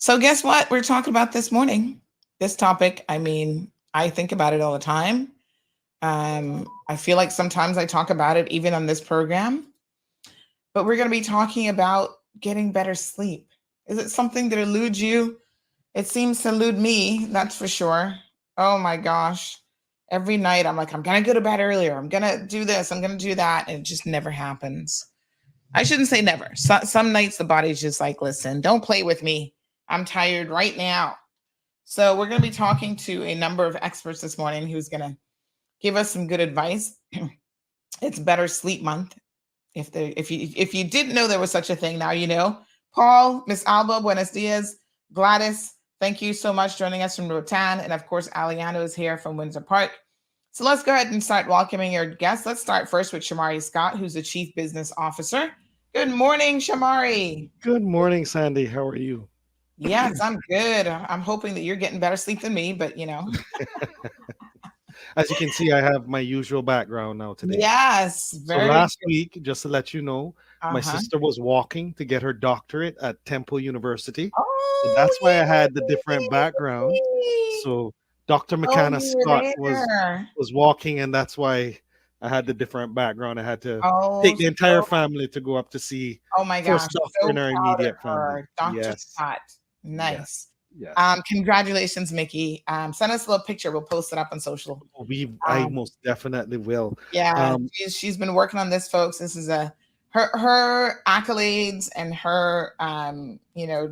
So guess what we're talking about this morning? This topic, I think about it all the time. I feel like sometimes I talk about it even on this program, but we're going to be talking about getting better sleep. Is it something that eludes you? It seems to elude me, that's for sure. Oh my gosh. Every night I'm like, I'm going to go to bed earlier. I'm going to do this. I'm going to do that. And it just never happens. I shouldn't say never. Some nights the body's just like, listen, don't play with me. I'm tired right now. So we're going to be talking to a number of experts this morning who's going to give us some good advice. It's Better Sleep Month. If you didn't know there was such a thing, now you know. Paul, Miss Alba, buenos dias. Gladys, thank you so much joining us from Rotan. And of course, Aliano is here from Windsor Park. So let's go ahead and start welcoming your guests. Let's start first with Shamari Scott, who's the Chief Business Officer. Good morning, Shamari. Good morning, Sandy. How are you? Yes, I'm good. I'm hoping that you're getting better sleep than me, but As you can see, I have my usual background now today. Yes, So very last good. week, just to let you know, my Uh-huh. sister was walking to get her doctorate at Temple University. So Oh, that's why I had the different background. yay! So Dr. Oh, McKenna you were Scott was there. was walking, and that's why I had the different background. I had to Oh, take the entire so, family to go up to see oh my gosh, first doctor so in our proud of immediate family. her. Dr. Yes, Scott. yes, Nice. yes. Congratulations, Mickey. Send us a little picture. We'll post it up on social. I Um, most definitely will. yeah, Um, she's been working on this, folks. This is her accolades and her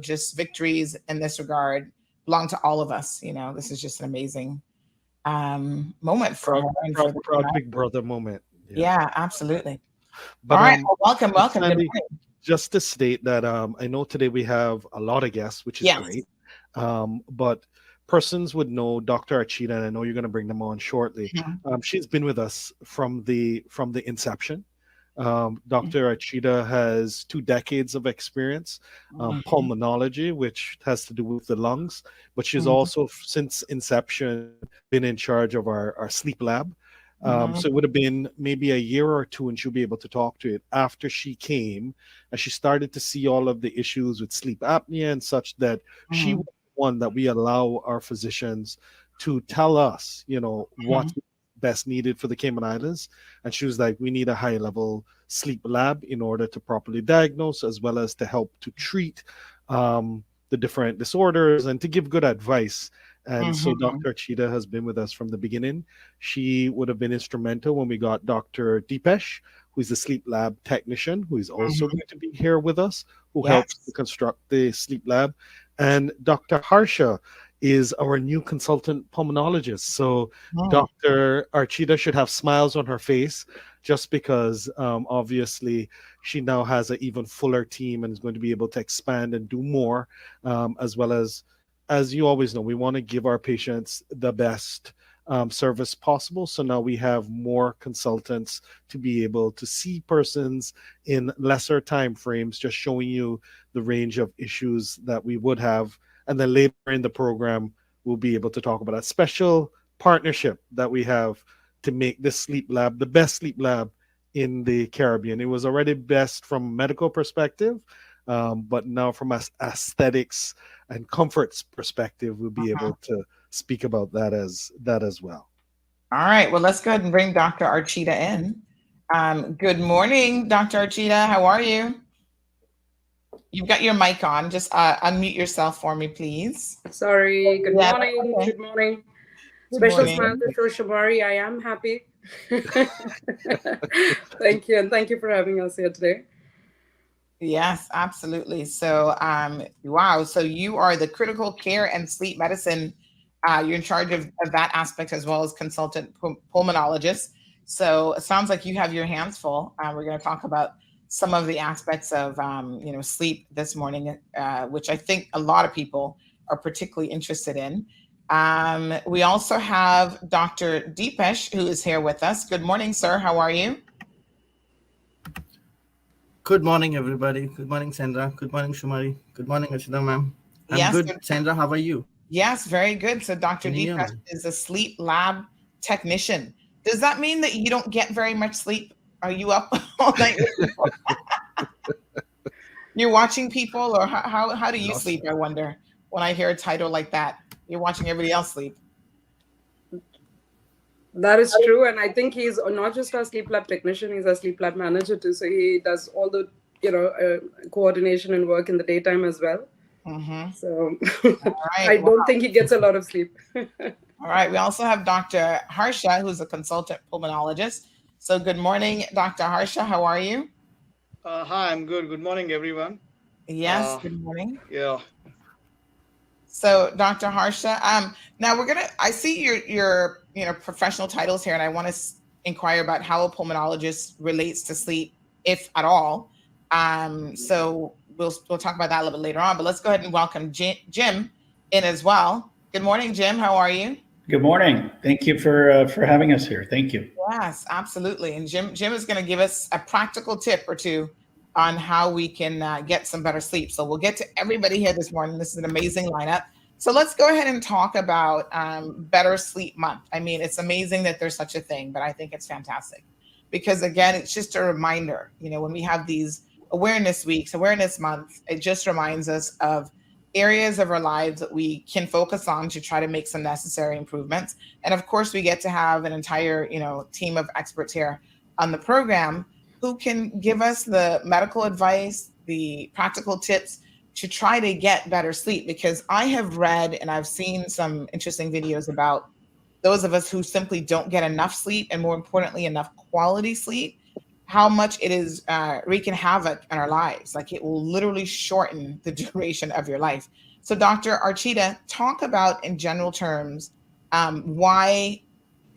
just victories in this regard belong to all of us. This is just an amazing moment for her proud, and for proud, the proud big brother moment. Yeah. yeah, absolutely. All But right, well, welcome. Good Sandy, morning. just to state that I know today we have a lot of guests, which is Yes. great. But persons would know Dr. Archita, and I know you're going to bring them on shortly. Mhm. She's been with us from the inception. Dr. Archita has 2 decades of experience, Mhm. pulmonology, which has to do with the lungs, but she's Mhm. also, since inception, been in charge of our sleep lab. Mhm. So it would have been maybe a year or two, and she'll be able to talk to it after she came, and she started to see all of the issues with sleep apnea and such that she was Mhm. the one that we allow our physicians to tell us, Mhm. what's best needed for the Cayman Islands. And she was like, we need a high level sleep lab in order to properly diagnose as well as to help to treat the different disorders and to give good advice. And so Mhm. Dr. Cheetah has been with us from the beginning. She would have been instrumental when we got Dr. Deepesh, who's the sleep lab technician, who is also Mhm. going to be here with us, who helps to Yes. construct the sleep lab. And Dr. Harsha is our new consultant pulmonologist. So Mhm. Dr. Archita should have smiles on her face just because obviously she now has an even fuller team and is going to be able to expand and do more, as well as you always know, we want to give our patients the best service possible. So now we have more consultants to be able to see persons in lesser time frames, just showing you the range of issues that we would have. And then later in the program, we'll be able to talk about a special partnership that we have to make this sleep lab the best sleep lab in the Caribbean. It was already best from a medical perspective, but now from aesthetics and comforts perspective, we'll be Mhm. able to speak about that as well. All right. Well, let's go ahead and bring Dr. Archita in. Good morning, Dr. Archita. How are you? You've got your mic on. Just unmute yourself for me, please. Sorry, good Yeah, that's morning. okay. Good morning. Good Special morning. smile to Show Shabari. I am happy. Thank you, and thank you for having us here today. Yes, absolutely. So, wow. So you are the critical care and sleep medicine. You're in charge of that aspect as well as consultant pulmonologist. So it sounds like you have your hands full. We're going to talk about some of the aspects of, sleep this morning, which I think a lot of people are particularly interested in. We also have Dr. Deepesh, who is here with us. Good morning, sir. How are you? Good morning, everybody. Good morning, Sandra. Good morning, Shumari. Good morning, Ashita, ma'am. I'm Yes, good. Sandra, how are you? yes, very good. So Dr. Can you hear Deepesh me? is a sleep lab technician. Does that mean that you don't get very much sleep? Are you up all night with people? You're watching people, or how do you No, sleep? sir. I wonder. when I hear a title like that. You're watching everybody else sleep. That is true. And I think he's not just our sleep lab technician, he's a sleep lab manager too. So he does all the, coordination and work in the daytime as well. Mm-hmm. So Right. I don't think he gets a lot of sleep. All right. We also have Dr. Harsha, who's a consultant pulmonologist. So good morning, Dr. Harsha. How are you? Hi, I'm good. Good morning, everyone. Yes. Good morning. Yeah. So, Dr. Harsha, now I see your professional titles here, and I want to inquire about how a pulmonologist relates to sleep, if at all. So we'll talk about that a little bit later on. But let's go ahead and welcome Jim in as well. Good morning, Jim. How are you? Good morning. Thank you for having us here. Thank you. Yes, absolutely. And Jim is going to give us a practical tip or two on how we can get some better sleep. So we'll get to everybody here this morning. This is an amazing lineup. So let's go ahead and talk about Better Sleep Month. I mean, it's amazing that there's such a thing, but I think it's fantastic because, again, it's just a reminder, when we have these awareness weeks, awareness months, it just reminds us of areas of our lives that we can focus on to try to make some necessary improvements. And of course, we get to have an entire, team of experts here on the program who can give us the medical advice, the practical tips to try to get better sleep. Because I have read and I've seen some interesting videos about those of us who simply don't get enough sleep, and more importantly, enough quality sleep, how much it is wreaking havoc in our lives. Like it will literally shorten the duration of your life. So Dr. Archita, talk about in general terms why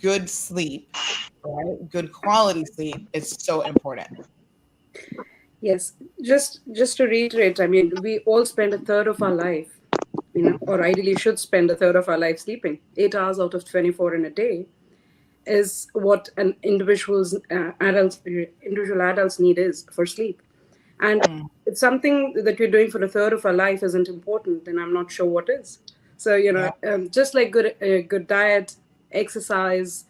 good sleep, right? Good quality sleep is so important. Yes, just to reiterate, I mean, we all spend a third of our life, or ideally should spend a third of our life sleeping. 8 hours out of 24 in a day is what an individual adult's need is for sleep. And it's something that we're doing for a third of our life isn't important, then I'm not sure what is. So, just like good diet, exercise,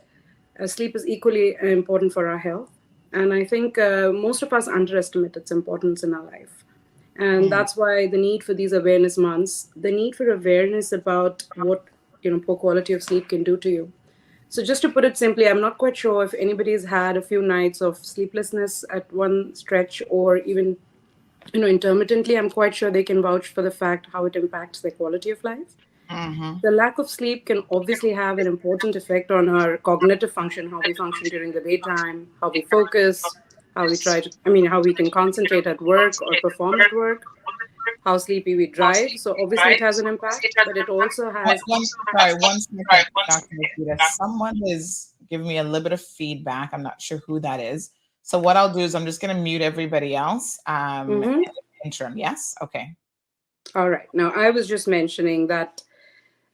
sleep is equally important for our health. And I think most of us underestimate its importance in our life. And that's why the need for these awareness months, the need for awareness about what, poor quality of sleep can do to you. So just to put it simply, I'm not quite sure if anybody's had a few nights of sleeplessness at one stretch or even, intermittently. I'm quite sure they can vouch for the fact how it impacts their quality of life. Mm-hmm. The lack of sleep can obviously have an important effect on our cognitive function, how we function during the daytime, how we focus, how we can concentrate at work or perform at work, how sleepy we drive. So obviously it has an impact, but it also has... One second, Dr. Nikita. Someone is giving me a little bit of feedback. I'm not sure who that is. So what I'll do is I'm just going to mute everybody else. Interim, yes? Okay. All right. Now, I was just mentioning that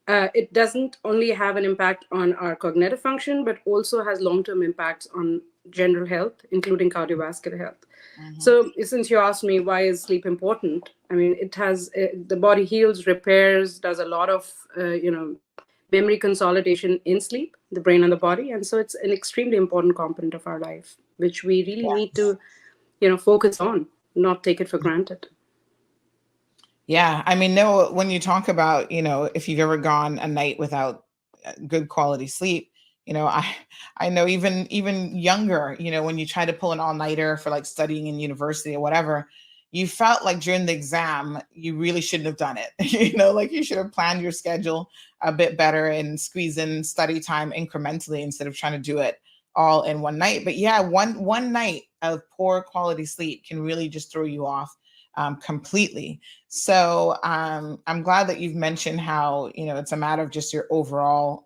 it doesn't only have an impact on our cognitive function, but also has long-term impacts on general health, including cardiovascular health. Mm-hmm. So since you asked me why is sleep important, I mean, it has the body heals, repairs, does a lot of, memory consolidation in sleep, the brain and the body. And so it's an extremely important component of our life, which we really need to, focus on, not take it for granted. Yeah. I mean, no, when you talk about, if you've ever gone a night without good quality sleep, I know even younger, when you try to pull an all-nighter for like studying in university or whatever, you felt like during the exam, you really shouldn't have done it. Like you should have planned your schedule a bit better and squeeze in study time incrementally instead of trying to do it all in one night. But yeah, one night of poor quality sleep can really just throw you off completely. So I'm glad that you've mentioned how, it's a matter of just your overall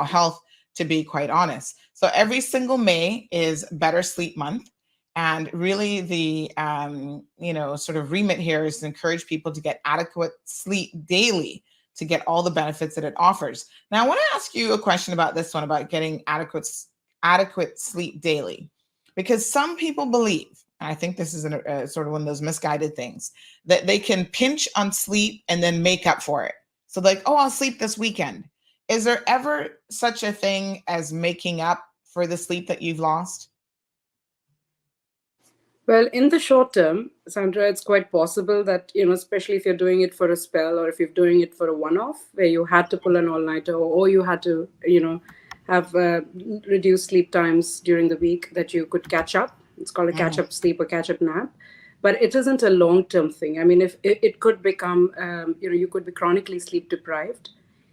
health, to be quite honest. So every single May is Better Sleep Month. And really the, sort of remit here is to encourage people to get adequate sleep daily to get all the benefits that it offers. Now, I want to ask you a question about this one, about getting adequate sleep daily, because some people believe, and I think this is sort of one of those misguided things, that they can pinch on sleep and then make up for it. So like, oh, I'll sleep this weekend. Is there ever such a thing as making up for the sleep that you've lost? Well, in the short term, Sandra, it's quite possible that, especially if you're doing it for a spell or if you're doing it for a one-off where you had to pull an all-nighter or you had to, have reduced sleep times during the week, that you could catch up. It's called a catch-up sleep or catch-up nap. But it isn't a long-term thing. I mean, if it could become, you could be chronically sleep deprived.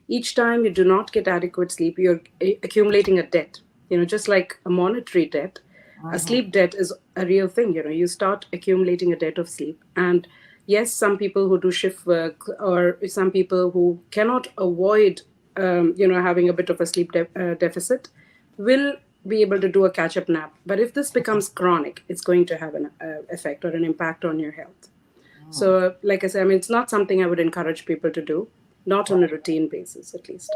Each time you do not get adequate sleep, you're accumulating a debt, just like a monetary debt. A sleep debt is a real thing. You start accumulating a debt of sleep. And yes, some people who do shift work or some people who cannot avoid, having a bit of a sleep deficit will be able to do a catch-up nap. But if this becomes chronic, it's going to have an effect or an impact on your health. So, like I said, I mean, it's not something I would encourage people to do, not on a routine basis, at least.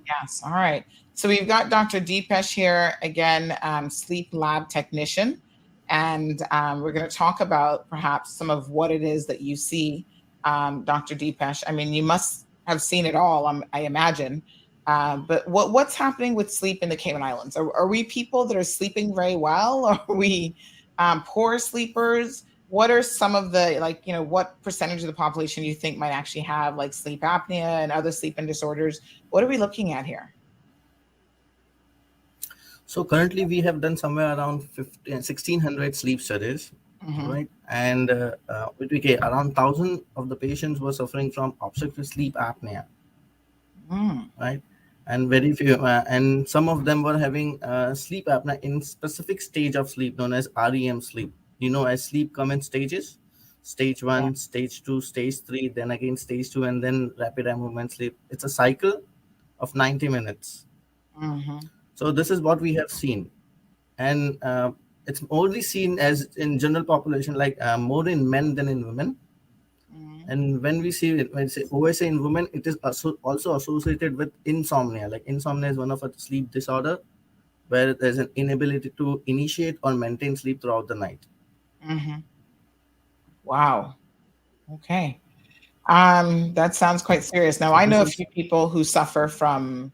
Yes. All right. So we've got Dr. Deepesh here again, sleep lab technician, and we're going to talk about perhaps some of what it is that you see, Dr. Deepesh. I mean, you must have seen it all, I imagine. But what's happening with sleep in the Cayman Islands? Are we people that are sleeping very well? Or are we poor sleepers? What are some of the, what percentage of the population you think might actually have like sleep apnea and other sleeping disorders? What are we looking at here? So currently we have done somewhere around 1,600 sleep studies, right? And around 1,000 of the patients were suffering from obstructive sleep apnea, right? And very few, and some of them were having sleep apnea in specific stage of sleep known as REM sleep. As sleep come in stages, stage 1, stage 2, stage 3, then again stage 2, and then rapid eye movement sleep. It's a cycle of 90 minutes. So this is what we have seen. And it's only seen as in general population, like more in men than in women. And when we see it, when we say OSA in women, it is also associated with insomnia. Like insomnia is one of a sleep disorder where there's an inability to initiate or maintain sleep throughout the night. Wow. Okay. That sounds quite serious. Now, I know a few people who suffer from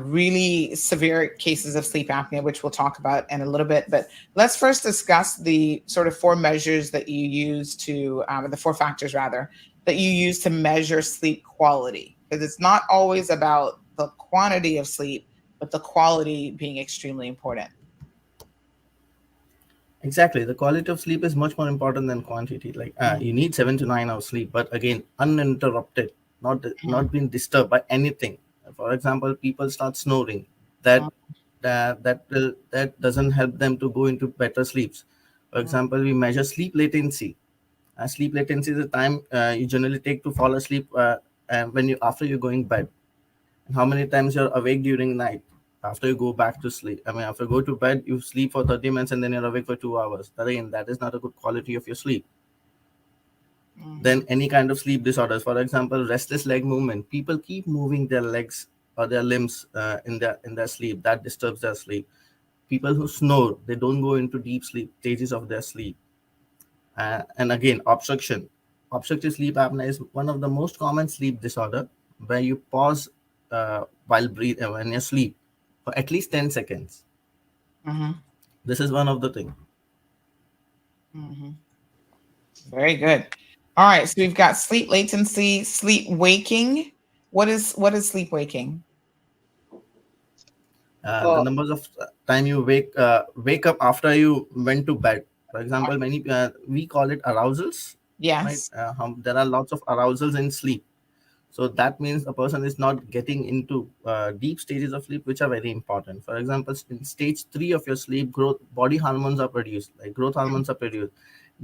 really severe cases of sleep apnea, which we'll talk about in a little bit. But let's first discuss the sort of 4 measures that you use to, the 4 factors rather, that you use to measure sleep quality. Because it's not always about the quantity of sleep, but the quality being extremely important. Exactly. The quality of sleep is much more important than quantity. Like you need 7 to 9 hours sleep, but again, uninterrupted, not being disturbed by anything. For example, people start snoring. That doesn't help them to go into better sleeps. For example, we measure sleep latency. Sleep latency is the time you generally take to fall asleep after you're going bed. And how many times you're awake during night after you go back to sleep. I mean, after you go to bed, you sleep for 30 minutes and then you're awake for 2 hours. That is not a good quality of your sleep. Then any kind of sleep disorders, for example, restless leg movement. People keep moving their legs or their limbs in their sleep. That disturbs their sleep. People who snore, they don't go into deep sleep stages of their sleep. And again, obstructive sleep apnea is one of the most common sleep disorder where you pause while breathing when you sleep for at least 10 seconds. This is one of the things. Very good. All right, so we've got sleep latency, sleep waking. What is sleep waking? The numbers of time you wake up after you went to bed. For example, many we call it arousals. Yes. Right? There are lots of arousals in sleep. So that means a person is not getting into deep stages of sleep, which are very important. For example, in stage 3 of your sleep, body hormones are produced, like growth hormones are produced.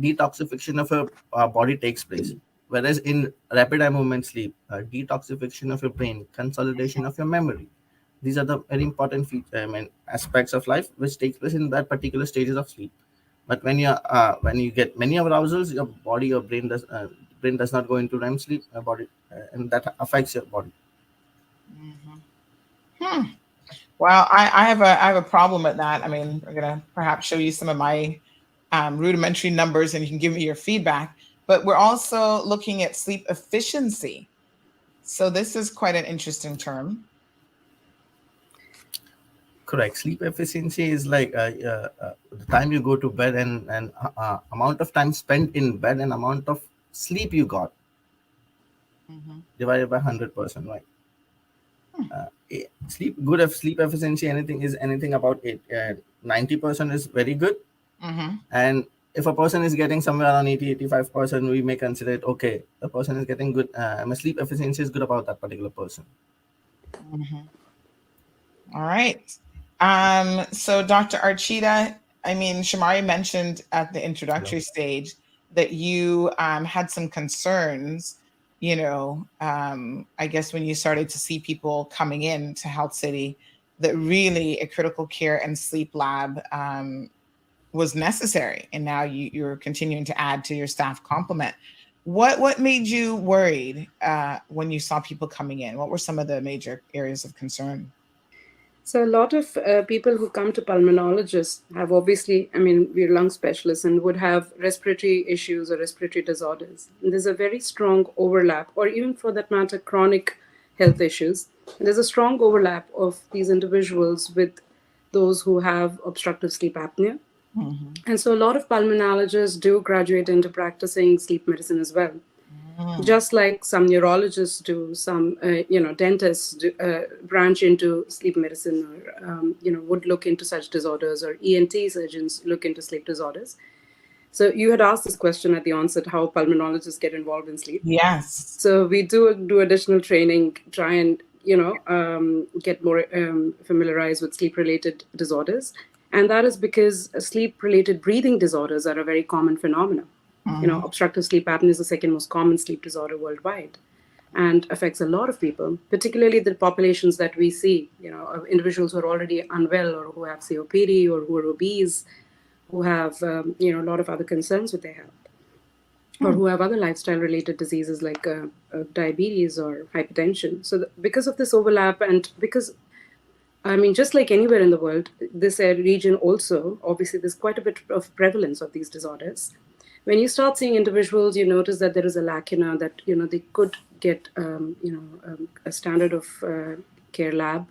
Detoxification of your body takes place. Whereas in rapid eye movement sleep, detoxification of your brain, consolidation of your memory. These are the very important aspects of life which takes place in that particular stages of sleep. But when you get many arousals, your brain does not go into REM sleep, and that affects your body. Well, I have a problem with that. I mean, we're gonna perhaps show you some of my rudimentary numbers, and you can give me your feedback. But we're also looking at sleep efficiency. So this is quite an interesting term. Correct. Sleep efficiency is like the time you go to bed and amount of time spent in bed and amount of sleep you got divided by 100%, right? Sleep good of sleep efficiency anything about it. 90% is very good, and if a person is getting somewhere around 80-85%, we may consider it okay. The person is getting good. My sleep efficiency is good about that particular person. All right. So Dr. Archita, I mean, Shamari mentioned at the introductory stage that you had some concerns, you know, I guess when you started to see people coming in to Health City, that really a critical care and sleep lab was necessary. And now you're continuing to add to your staff complement. What made you worried when you saw people coming in? What were some of the major areas of concern? So a lot of people who come to pulmonologists have obviously, I mean, we're lung specialists and would have respiratory issues or respiratory disorders. And there's a very strong overlap, or even for that matter, chronic health issues. And there's a strong overlap of these individuals with those who have obstructive sleep apnea. And so a lot of pulmonologists do graduate into practicing sleep medicine as well. Just like some neurologists do, some dentists do, branch into sleep medicine, or would look into such disorders, or ENT surgeons look into sleep disorders. So you had asked this question at the onset, how pulmonologists get involved in sleep. Yes. So we do additional training, try and get more familiarized with sleep-related disorders, and that is because sleep-related breathing disorders are a very common phenomenon. Obstructive sleep apnea is the second most common sleep disorder worldwide and affects a lot of people, particularly the populations that we see, of individuals who are already unwell or who have COPD or who are obese, who have, a lot of other concerns with their health, or who have other lifestyle-related diseases like diabetes or hypertension. So because of this overlap, and because, I mean, just like anywhere in the world, this region also, obviously, there's quite a bit of prevalence of these disorders. When you start seeing individuals, you notice that there is a lacuna, that they could get a standard of care lab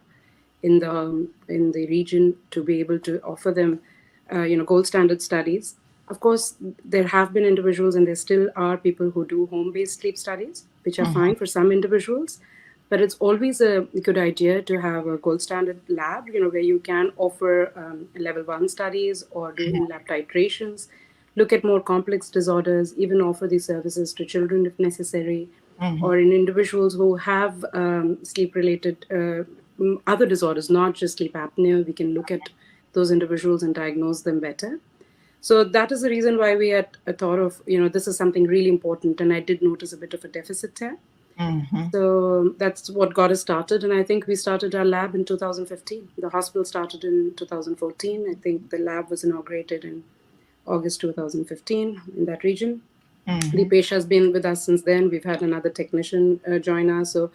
in the region to be able to offer them gold standard studies. Of course, there have been individuals, and there still are people who do home-based sleep studies, which are fine for some individuals. But it's always a good idea to have a gold standard lab, where you can offer level 1 studies or do in-lab titrations, look at more complex disorders, even offer these services to children if necessary, or in individuals who have sleep-related other disorders, not just sleep apnea. We can look at those individuals and diagnose them better. So that is the reason why we had a thought of, this is something really important. And I did notice a bit of a deficit there. So that's what got us started. And I think we started our lab in 2015. The hospital started in 2014. I think the lab was inaugurated in August 2015 in that region. Dipesh has been with us since then. We've had another technician join us. So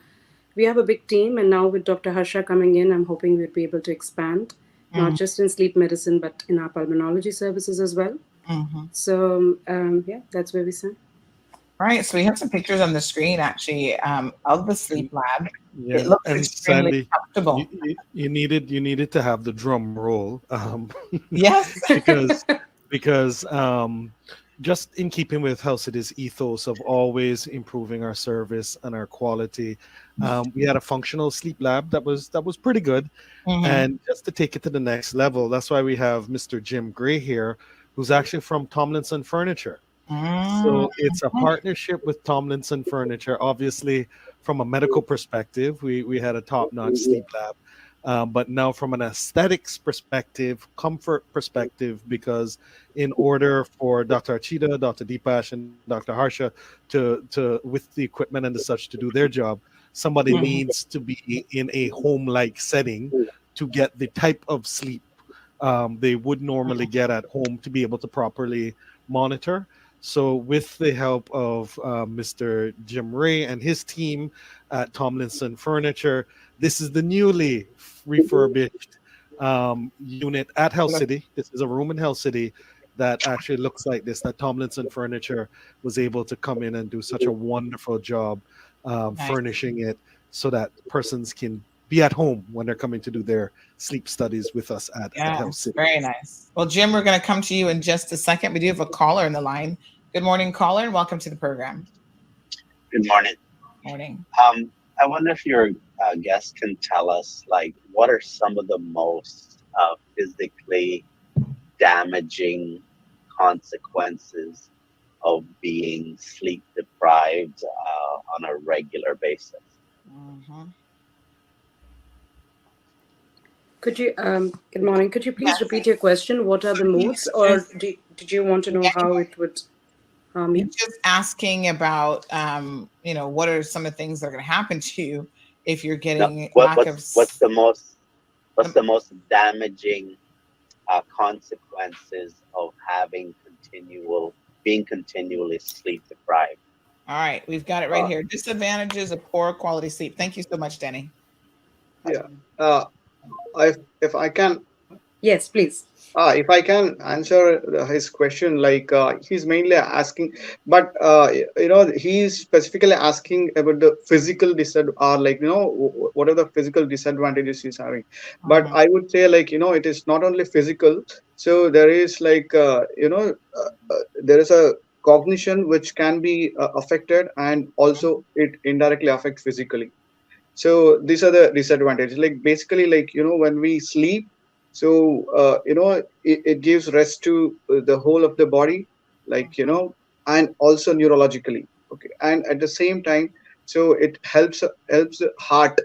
we have a big team. And now with Dr. Harsha coming in, I'm hoping we'll be able to expand, not just in sleep medicine, but in our pulmonology services as well. So, that's where we stand. Right. So we have some pictures on the screen, actually, of the sleep lab. Yeah, It looks and extremely Sandy, comfortable. you needed to have the drum roll, Yes. because just in keeping with Health City's ethos of always improving our service and our quality, we had a functional sleep lab that was pretty good, and just to take it to the next level, that's why we have Mr. Jim Gray here, who's actually from Tomlinson Furniture. So it's a partnership with Tomlinson Furniture. Obviously, from a medical perspective, we had a top-notch sleep lab. But now from an aesthetics perspective, comfort perspective, because in order for Dr. Archita, Dr. Deepash, and Dr. Harsha to with the equipment and the such to do their job, somebody needs to be in a home-like setting to get the type of sleep they would normally get at home to be able to properly monitor. So with the help of Mr. Jim Ray and his team at Tomlinson Furniture, this is the newly refurbished unit at Health City. This is a room in Health City that actually looks like this, that Tomlinson Furniture was able to come in and do such a wonderful job furnishing it so that persons can be at home when they're coming to do their sleep studies with us at Health Yes, City. very nice. Well, Jim, we're going to come to you in just a second. We do have a caller in the line. Good morning, caller, and welcome to the program. Good morning. Morning. I wonder if your guest can tell us, like, what are some of the most physically damaging consequences of being sleep deprived on a regular basis? Mhm. Could you, good morning, could you please Yes. repeat your question? What are the modes, or did you want to know how it would harm you? Just asking about, what are some of the things that are going to happen to you if you're getting lack of What's the most damaging consequences of being continually sleep deprived? All right, we've got it right here. Disadvantages of poor quality sleep. Thank you so much, Denny. Yeah. If I can, Yes, please. if I can answer his question, like he's mainly asking, but he's specifically asking about the physical or like what are the physical disadvantages he's having. But I would say, like, it is not only physical. So there is like there is a cognition which can be affected, and also it indirectly affect physically. So these are the disadvantages, like basically, like, when we sleep, so it gives rest to the whole of the body, like, and also neurologically. Okay, and at the same time, so it helps the heart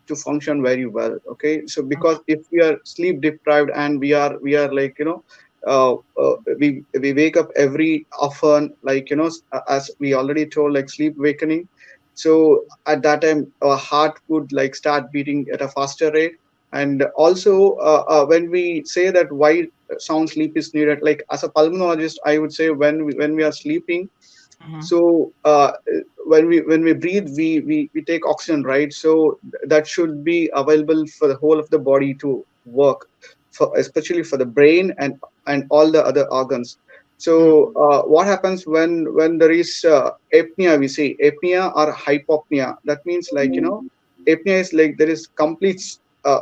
to function very well. Okay, so because if we are sleep deprived, and we are like, we wake up every often, like, as we already told, like sleep awakening. So at that time, our heart would like start beating at a faster rate. And also, when we say that why sound sleep is needed, like as a pulmonologist, I would say when we are sleeping, so when we breathe, we take oxygen, right? So that should be available for the whole of the body to work, for especially for the brain and all the other organs. So what happens when there is apnea? We say apnea or hypopnea. That means, like, apnea is like there is complete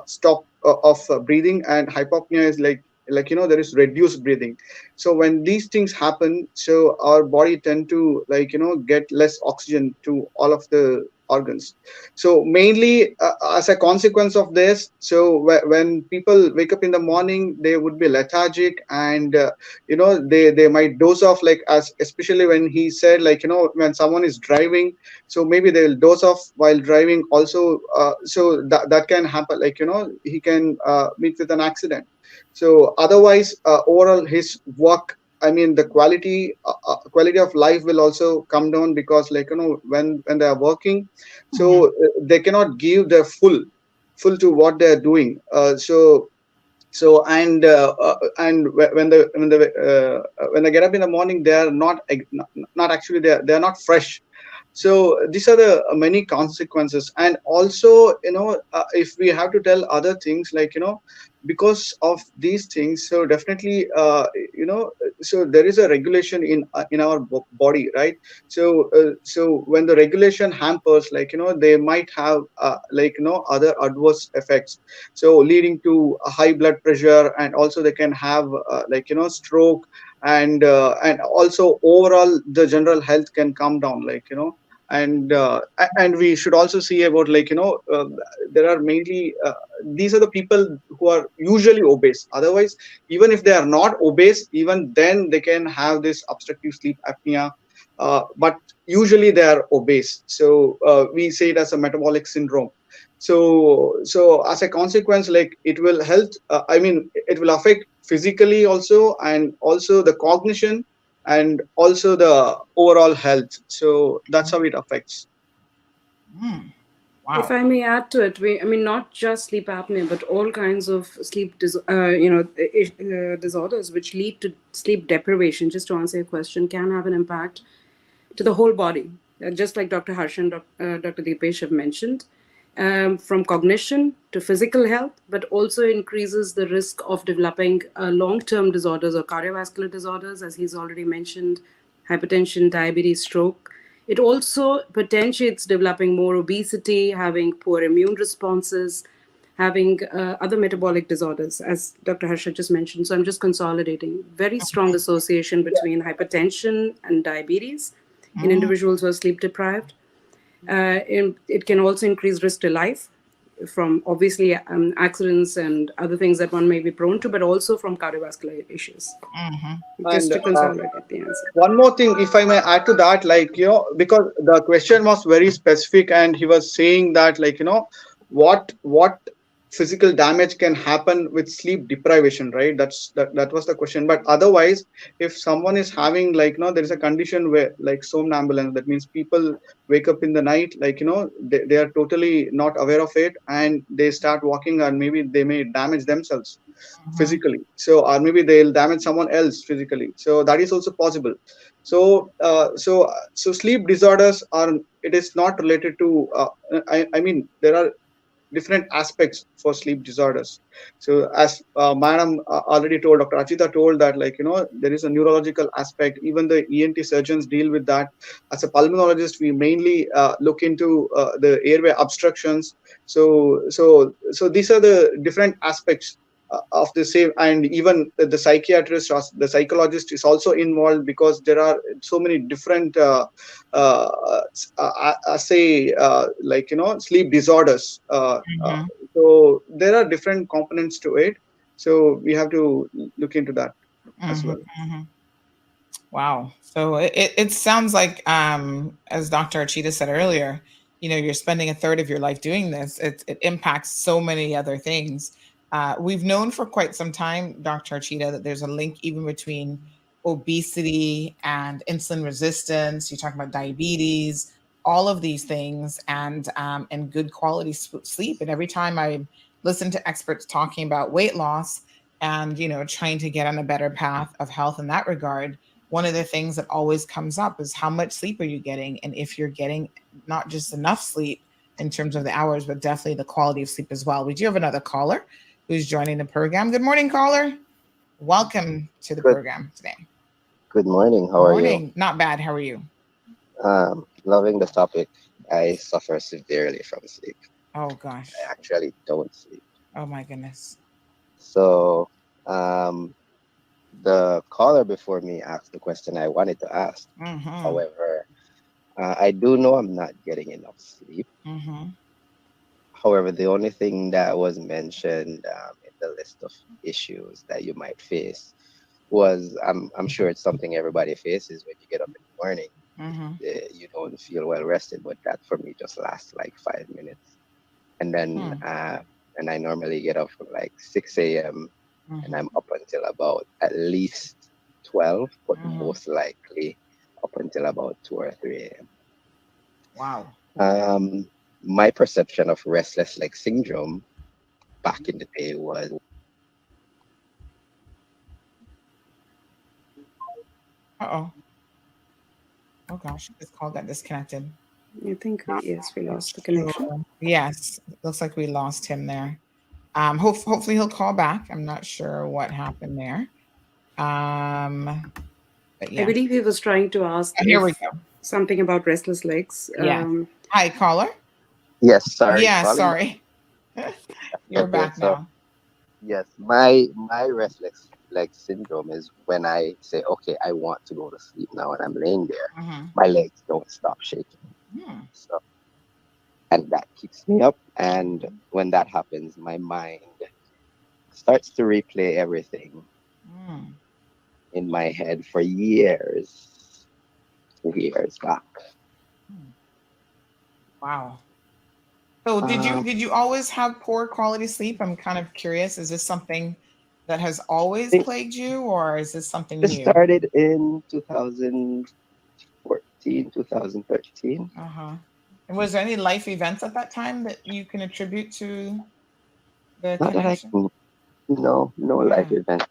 stop of breathing, and hypopnea is like there is reduced breathing. So when these things happen, so our body tend to, like, get less oxygen to all of the organs. So mainly as a consequence of this, so when people wake up in the morning, they would be lethargic, and they might doze off, like, as especially when he said, like, when someone is driving, so maybe they'll doze off while driving also. So that can happen, like, he can meet with an accident. So otherwise, overall his work, I mean, the quality of life will also come down, because, like, when they are working, so they cannot give their full to what they are doing. So when they get up in the morning, they are not actually, they are not fresh. So these are the many consequences. And also, if we have to tell other things, like, because of these things, so definitely, so there is a regulation in our body, right? So when the regulation hampers, like, they might have like, other adverse effects, so leading to a high blood pressure, and also they can have like, stroke, and also overall the general health can come down, like, and we should also see about, like, there are mainly these are the people who are usually obese. Otherwise, even if they are not obese, even then they can have this obstructive sleep apnea, but usually they are obese. So we say it as a metabolic syndrome. So as a consequence, like, it will help, I mean, it will affect physically also, and also the cognition, and also the overall health. So that's how it affects. Wow. If I may add to it, I mean, not just sleep apnea, but all kinds of sleep disorders which lead to sleep deprivation, just to answer your question, can have an impact to the whole body. Just like Dr. Harsh and Dr. Deepesh have mentioned, from cognition to physical health, but also increases the risk of developing long-term disorders or cardiovascular disorders, as he's already mentioned, hypertension, diabetes, stroke. It also potentiates developing more obesity, having poor immune responses, having other metabolic disorders, as Dr. Harsha just mentioned. So I'm just consolidating. Very strong association between hypertension and diabetes in individuals who are sleep deprived. It can also increase risk to life from obviously accidents and other things that one may be prone to, but also from cardiovascular issues. Just And to consolidate the answer. one more thing, if I may add to that, because the question was very specific, and he was saying that, what physical damage can happen with sleep deprivation, right? That was the question. But otherwise, if someone is having, there is a condition where, like, somnambulance, that means people wake up in the night, they are totally not aware of it, and they start walking, and maybe they may damage themselves physically, so, or maybe they'll damage someone else physically, so that is also possible. So sleep disorders are, it is not related to, I mean, there are different aspects for sleep disorders. So, as madam already told, Dr. Achita told, that, there is a neurological aspect. Even the ENT surgeons deal with that. As a pulmonologist, we mainly look into the airway obstructions. So these are the different aspects of the same. And even the psychiatrist or the psychologist is also involved, because there are so many different say, sleep disorders. So there are different components to it. So we have to look into that as well. Wow. So it sounds like, as Dr. Achita said earlier, you're spending a third of your life doing this. It impacts so many other things. We've known for quite some time, Dr. Achita, that there's a link even between obesity and insulin resistance. You talk about diabetes, all of these things, and good quality sleep. And every time I listen to experts talking about weight loss and trying to get on a better path of health in that regard, one of the things that always comes up is how much sleep are you getting, and if you're getting not just enough sleep in terms of the hours, but definitely the quality of sleep as well. We do have another caller who's joining the program. Good morning, caller. Welcome to the program today. Good morning. How are you? Morning. Not bad. How are you? Loving the topic. I suffer severely from sleep. Oh gosh. I actually don't sleep. Oh my goodness. So, the caller before me asked the question I wanted to ask. However, I do know I'm not getting enough sleep. However, the only thing that was mentioned in the list of issues that you might face was, I'm sure it's something everybody faces when you get up in the morning. You don't feel well rested, but that for me just lasts like 5 minutes. And then, and I normally get up from like 6 a.m. and I'm up until about at least 12, but most likely up until about 2 or 3 a.m. Wow. My perception of restless leg syndrome back in the day was, oh gosh, this call got disconnected. I think we lost the connection. Yes, looks like we lost him there. Hopefully he'll call back. I'm not sure what happened there. But yeah. I believe he was trying to ask Here we go. Something about restless legs. Yeah. Hi, caller. Yes, sorry. Yeah, sorry. You're Okay, back so, now. yes, my restless leg syndrome is when I say, okay, I want to go to sleep now, and I'm laying there, my legs don't stop shaking. So, and that keeps me up. And when that happens, my mind starts to replay everything in my head for years back. Wow. So did you always have poor quality sleep? I'm kind of curious. Is this something that has always plagued you, or is this something It new? started in 2014, 2013. And was there any life events at that time that you can attribute to the Not connection? that no life event I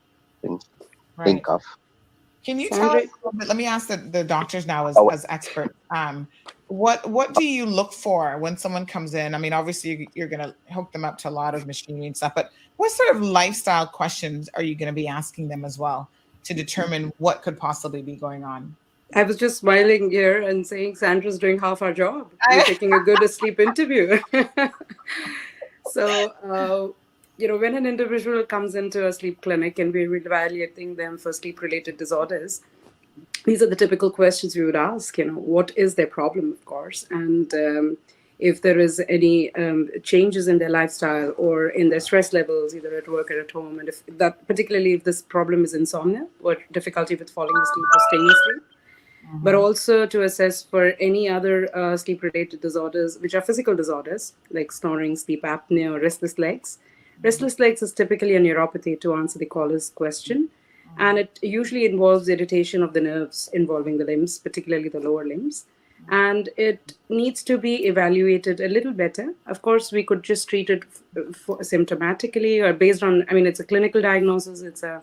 can think of. Can you tell us a little bit? Let me ask the doctors now as experts. What do you look for when someone comes in? I mean, obviously you're going to hook them up to a lot of machinery and stuff, but what sort of lifestyle questions are you going to be asking them as well to determine what could possibly be going on? I was just smiling here and saying Sandra's doing half our job. We're taking a good sleep interview. So, when an individual comes into a sleep clinic and we're evaluating them for sleep-related disorders, these are the typical questions we would ask. What is their problem, of course, and if there is any changes in their lifestyle or in their stress levels, either at work or at home, and particularly if this problem is insomnia or difficulty with falling asleep or staying asleep, but also to assess for any other sleep-related disorders, which are physical disorders like snoring, sleep apnea, or restless legs. Restless legs is typically a neuropathy, to answer the caller's question, and it usually involves irritation of the nerves involving the limbs, particularly the lower limbs. And it needs to be evaluated a little better. Of course, we could just treat it symptomatically or based on, it's a clinical diagnosis, it's a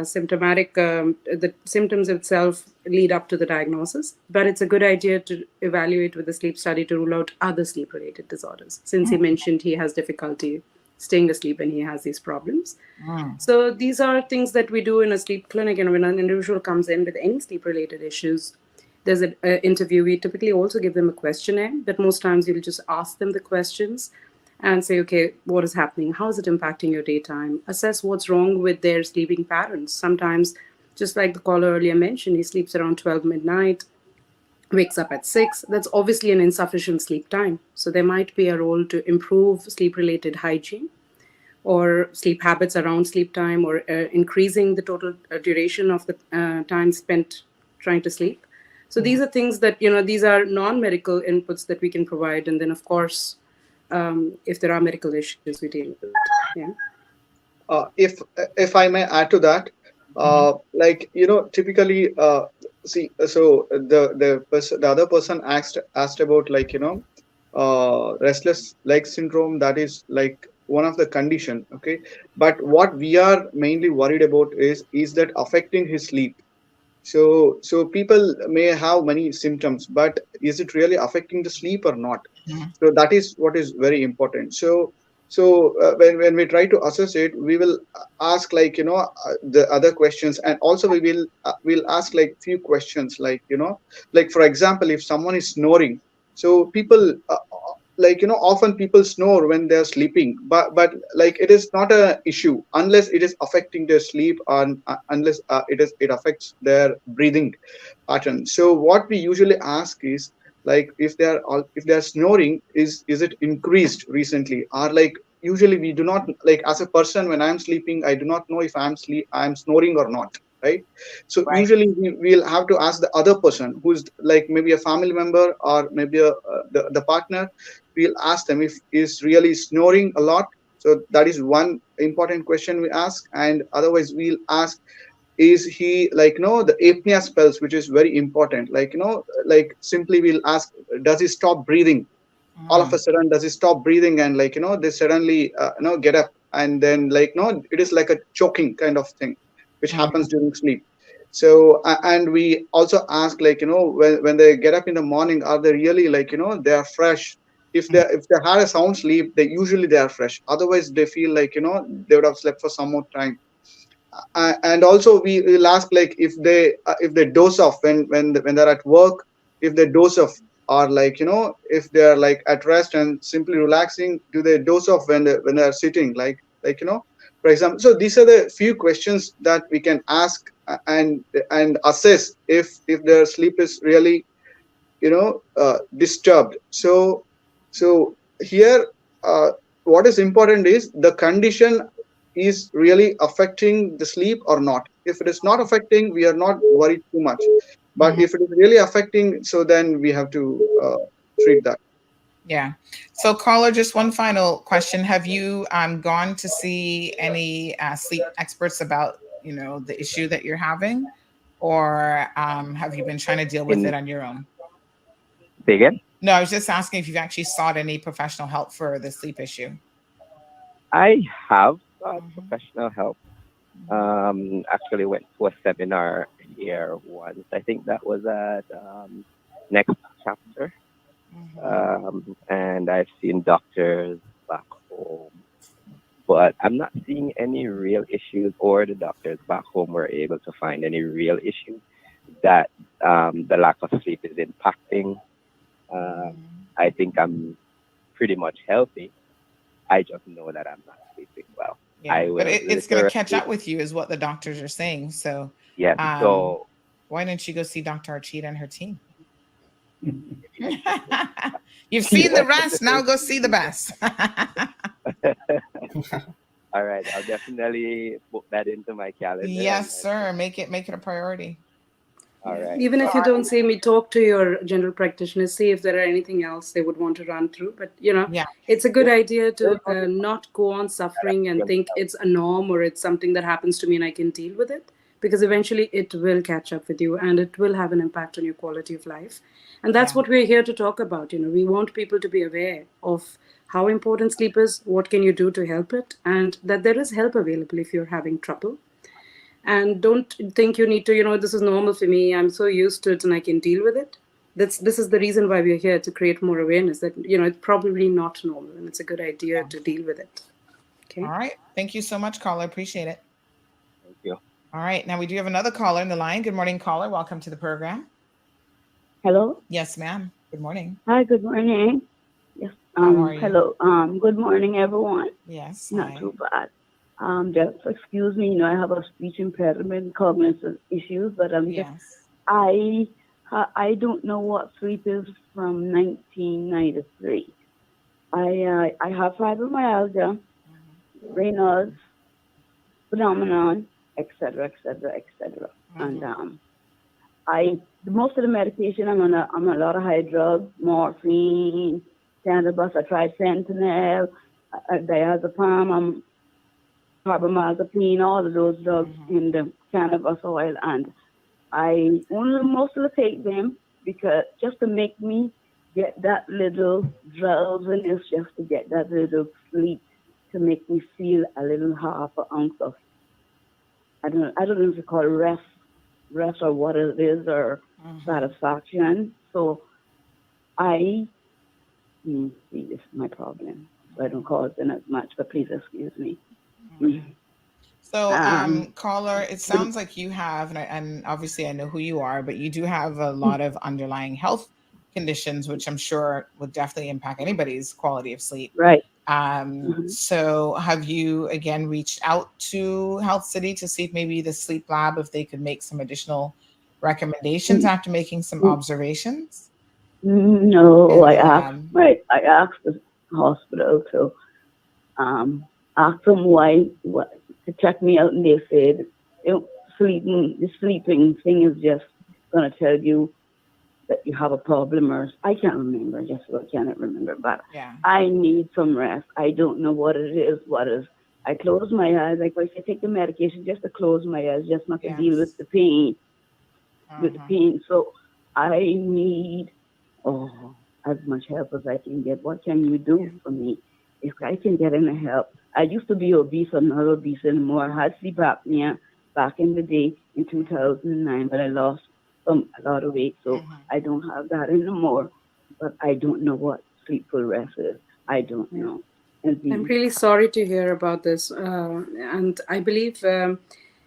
symptomatic, the symptoms itself lead up to the diagnosis, but it's a good idea to evaluate with a sleep study to rule out other sleep-related disorders, since he mentioned he has difficulty staying asleep and he has these problems. So these are things that we do in a sleep clinic, and when an individual comes in with any sleep-related issues, there's an interview. We typically also give them a questionnaire, but most times you'll just ask them the questions and say, okay, what is happening? How is it impacting your daytime? Assess what's wrong with their sleeping patterns. Sometimes, just like the caller earlier mentioned, he sleeps around 12 midnight, wakes up at 6. That's obviously an insufficient sleep time. So there might be a role to improve sleep-related hygiene or sleep habits around sleep time, or increasing the total duration of the time spent trying to sleep. So these are things that, these are non-medical inputs that we can provide. And then, of course, if there are medical issues, we deal with it. Yeah. If I may add to that, typically, see, so the other person asked about restless leg syndrome. That is like one of the condition, okay. But what we are mainly worried about is that affecting his sleep. So people may have many symptoms, but is it really affecting the sleep or not? So that is what is very important. So when we try to assess it, we will ask the other questions, and also we'll ask few questions like for example, if someone is snoring, so people often people snore when they're sleeping, but it is not a issue unless it is affecting their sleep, and unless it affects their breathing pattern. So what we usually ask is if they're snoring, is it increased recently, or usually we do not, as a person, when I'm sleeping, I do not know if I'm snoring or not, right? So usually we'll have to ask the other person, who's maybe a family member or maybe the partner. We'll ask them if is really snoring a lot. So that is one important question we ask. And otherwise we'll ask, is he the apnea spells, which is very important, simply we'll ask, does he stop breathing all of a sudden? Does he stop breathing and they suddenly get up, and then it is like a choking kind of thing which happens during sleep. So and we also ask when they get up in the morning, are they really they are fresh? If they had a sound sleep, they are fresh. Otherwise they feel they would have slept for some more time. And also we will ask if they doze off when they're at work, if they doze off, or if they're at rest and simply relaxing, do they doze off when they're sitting, for example. So these are the few questions that we can ask and assess if their sleep is really disturbed. So here, what is important is the condition is really affecting the sleep or not. If it is not affecting, we are not worried too much. But if it is really affecting, so then we have to treat that. Yeah. So caller, just one final question. Have you gone to see any sleep experts about, the issue that you're having? Or have you been trying to deal with it on your own? Say again? No, I was just asking if you've actually sought any professional help for the sleep issue. I have professional help. Actually went to a seminar here once. I think that was at Next Chapter. And I've seen doctors back home, but I'm not seeing any real issues, or the doctors back home were able to find any real issues. that the lack of sleep is impacting. I think I'm pretty much healthy. I just know that I'm not sleeping well. Yeah, I but will it's going to catch literally, up with you, is what the doctors are saying. So, yes. So why don't you go see Dr. Archita and her team? yes, You've seen the rest. Now go see the best. all right, I'll definitely book that into my calendar. Yes, sir. Make it a priority. All right. Even if you don't see me, talk to your general practitioner, see if there are anything else they would want to run through. But Yeah. it's a good idea to not go on suffering and think it's a norm or it's something that happens to me and I can deal with it, because eventually it will catch up with you and it will have an impact on your quality of life. And that's what we're here to talk about. We want people to be aware of how important sleep is, what can you do to help it, and that there is help available if you're having trouble. And don't think you need to, this is normal for me, I'm so used to it and I can deal with it. This is the reason why we're here, to create more awareness that it's probably not normal and it's a good idea to deal with it. Okay. All right, thank you so much, caller. Appreciate it. Thank you. All right, now we do have another caller in the line. Good morning, caller. Welcome to the program. Hello. Yes, ma'am. Good morning. Hi. Good morning. Yes. How are you? Hello. Good morning, everyone. Yes. Not hi. too bad. Just excuse me. I have a speech impediment, cognitive issues, but Yes. I don't know what sleep is from 1993. I have fibromyalgia, Raynaud's phenomenon, etc., etc., etc. And most of the medication I'm on a lot of high drugs, morphine, cannabis. I tried fentanyl, diazepam, carbamazepine, all of those drugs in the cannabis oil, and I only mostly take them because just to make me get that little drowsiness, just to get that little sleep, to make me feel a little half an ounce of, I don't know if you call it rest or what it is, or satisfaction. So see, this is my problem. So I don't cause them as much, but please excuse me. So, caller, it sounds like you have, and obviously I know who you are, but you do have a lot of underlying health conditions, which I'm sure would definitely impact anybody's quality of sleep. Right. So have you again reached out to Health City to see if maybe the sleep lab, if they could make some additional recommendations after making some observations? No, And I then, asked the hospital to ask them what to check me out, and they said the sleeping thing is just gonna tell you that you have a problem, or I can't remember, just I cannot remember, but I need some rest. I don't know what it is. I close my eyes, like if I take the medication just to close my eyes, just not to deal with the pain. So I need as much help as I can get. What can you do for me? If I can get any help. I used to be obese. I'm not obese anymore. I had sleep apnea back in the day in 2009, but I lost a lot of weight, so I don't have that anymore. But I don't know what sleepful rest is. I don't know. I'm really sorry to hear about this. And I believe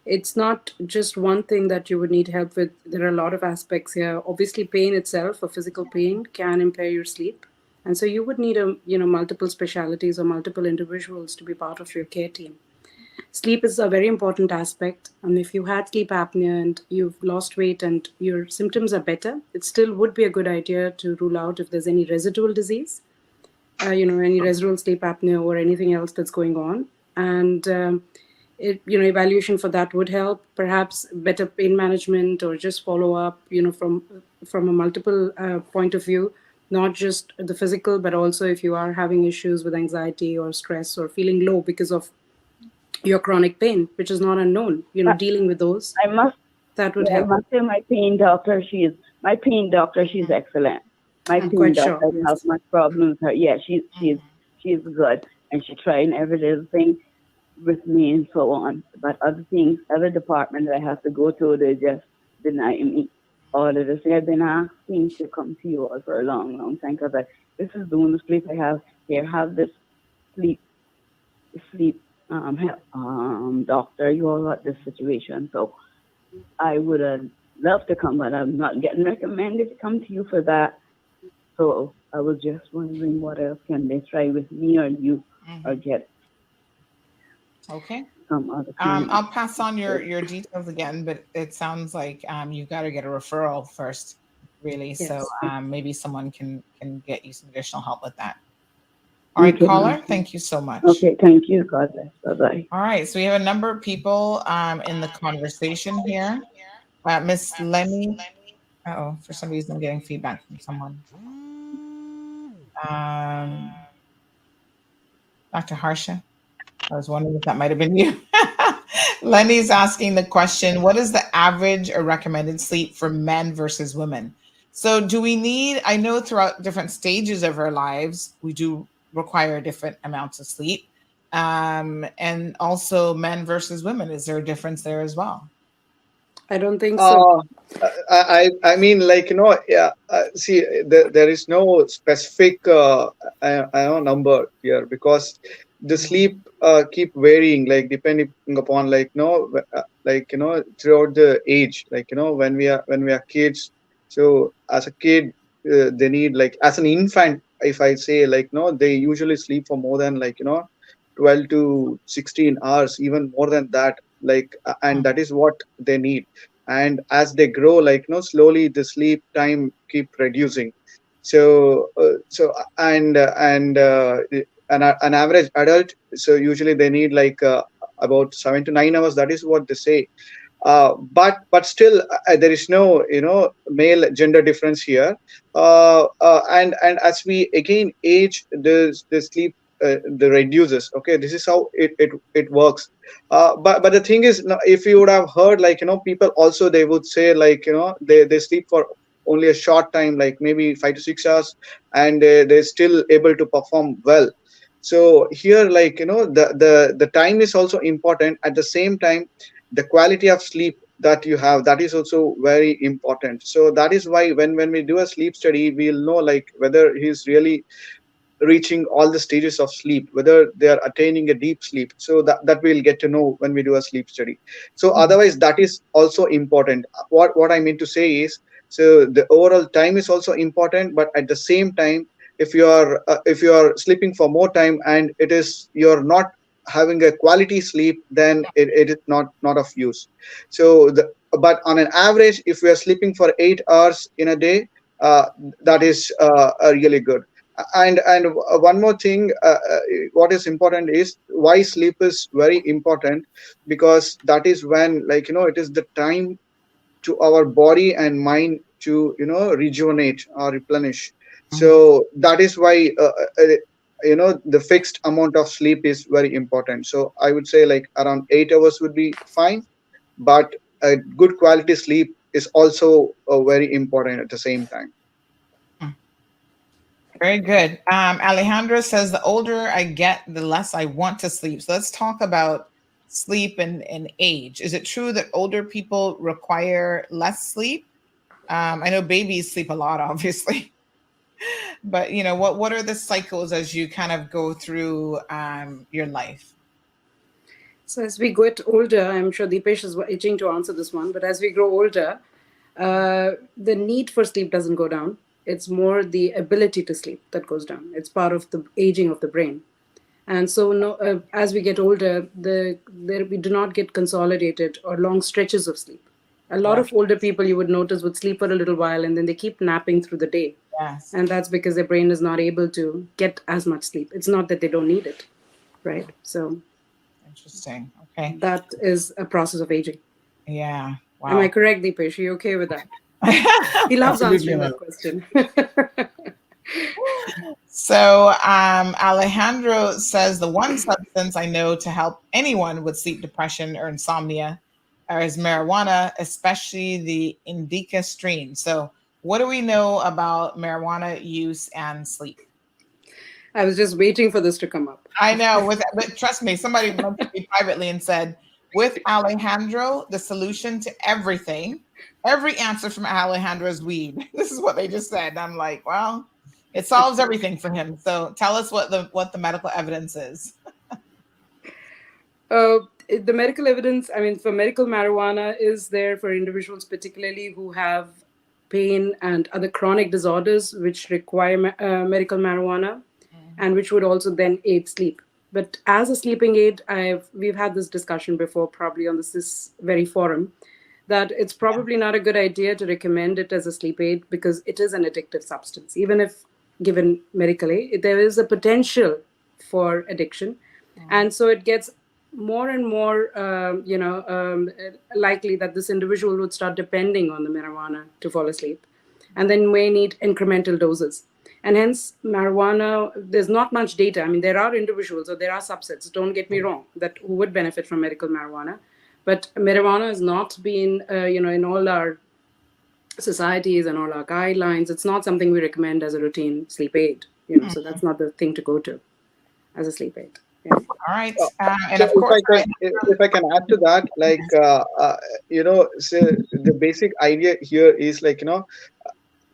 it's not just one thing that you would need help with. There are a lot of aspects here. Obviously, pain itself, or physical pain, can impair your sleep. And so you would need multiple specialties or multiple individuals to be part of your care team. Sleep is a very important aspect. And if you had sleep apnea and you've lost weight and your symptoms are better, it still would be a good idea to rule out if there's any residual disease, any residual sleep apnea or anything else that's going on. And evaluation for that would help. Perhaps better pain management, or just follow up, from a multiple point of view, not just the physical, but also if you are having issues with anxiety or stress or feeling low because of your chronic pain, which is not unknown, dealing with those. That would help. I must say my pain doctor, she's excellent. My pain doctor doesn't have much problems. She's good, and she trying every little thing with me and so on. But other departments I have to go to, they just deny me. All of this, I've been asking to come to you all for a long, long time, because this is the only sleep I have here. Have this sleep doctor. You all got this situation, so I would have love to come, but I'm not getting recommended to come to you for that. So I was just wondering what else can they try with me or you, or get Okay. some other kind. I'll pass on your details again, but it sounds like you got to get a referral first, really. Yes. So maybe someone can get you some additional help with that. All right, Okay, caller, ma'am. thank you so much. Okay, thank you. God bless. Bye-bye. All right, so we have a number of people in the conversation here. Miss Lenny. Uh-oh, for some reason I'm getting feedback from someone. Dr. Harsha, I was wondering if that might have been you. Lenny's asking the question, what is the average or recommended sleep for men versus women? So do we need, I know throughout different stages of our lives, we do require different amounts of sleep. And also men versus women, is there a difference there as well? I don't think so. I mean, like, yeah. See, there is no specific number here, because the sleep keep varying, like depending upon, like, throughout the age, like, when we are kids. So as a kid, they need, like, as an infant, if I say, like, they usually sleep for more than, like, 12 to 16 hours, even more than that, like, and that is what they need. And as they grow, like, slowly the sleep time keep reducing. So an average adult, so usually they need, like, about 7 to 9 hours. That is what they say. But still, there is no, male gender difference here. And as we again age, the sleep the reduces. Okay, this is how it works. But the thing is, if you would have heard, like, people also, they would say, like, they sleep for only a short time, like maybe 5 to 6 hours, and they're still able to perform well. So here, like, the time is also important. At the same time, the quality of sleep that you have, that is also very important. So that is why when we do a sleep study, we'll know, like, whether he's really reaching all the stages of sleep, whether they are attaining a deep sleep. So that we'll get to know when we do a sleep study. So otherwise, that is also important. What I mean to say is, so the overall time is also important, but at the same time, if you are sleeping for more time, and you're not having a quality sleep, then it is not of use. So but on an average, if we are sleeping for 8 hours in a day, that is really good. And one more thing, what is important is why sleep is very important, because that is when, like, it is the time to our body and mind to, rejuvenate or replenish. So that is why, the fixed amount of sleep is very important. So I would say, like, around 8 hours would be fine, but a good quality sleep is also very important at the same time. Very good. Alejandra says, the older I get, the less I want to sleep. So let's talk about sleep and age. Is it true that older people require less sleep? I know babies sleep a lot, obviously. But, what are the cycles as you kind of go through your life? So as we get older, I'm sure Deepesh is itching to answer this one, but as we grow older, the need for sleep doesn't go down. It's more the ability to sleep that goes down. It's part of the aging of the brain. And so as we get older, we do not get consolidated or long stretches of sleep. A lot of older people, you would notice, would sleep for a little while and then they keep napping through the day. Yes. And that's because their brain is not able to get as much sleep. It's not that they don't need it, right? So interesting. Okay. That is a process of aging. Yeah. Wow. Am I correct, Deepesh? Are you okay with that? He loves answering that question. So Alejandro says, the one substance I know to help anyone with sleep depression or insomnia is marijuana, especially the indica strain. So what do we know about marijuana use and sleep? I was just waiting for this to come up. I know, but trust me, somebody mentioned me privately and said, with Alejandro, the solution to everything, every answer from Alejandro is weed. This is what they just said. I'm like, well, it solves everything for him. So tell us what the medical evidence is. The medical evidence, I mean, for medical marijuana is there for individuals, particularly who have pain and other chronic disorders which require medical marijuana, and which would also then aid sleep. But as a sleeping aid, we've had this discussion before, probably on this very forum, that it's probably not a good idea to recommend it as a sleep aid because it is an addictive substance. Even if given medically, there is a potential for addiction. And so it gets more and more, likely that this individual would start depending on the marijuana to fall asleep, and then may need incremental doses. And hence, marijuana, there's not much data. I mean, there are individuals or there are subsets, don't get me wrong, that who would benefit from medical marijuana. But marijuana has not been, in all our societies and all our guidelines, it's not something we recommend as a routine sleep aid. So that's not the thing to go to as a sleep aid. Yeah. All right. And So of course, if I can add to that, like, so the basic idea here is like,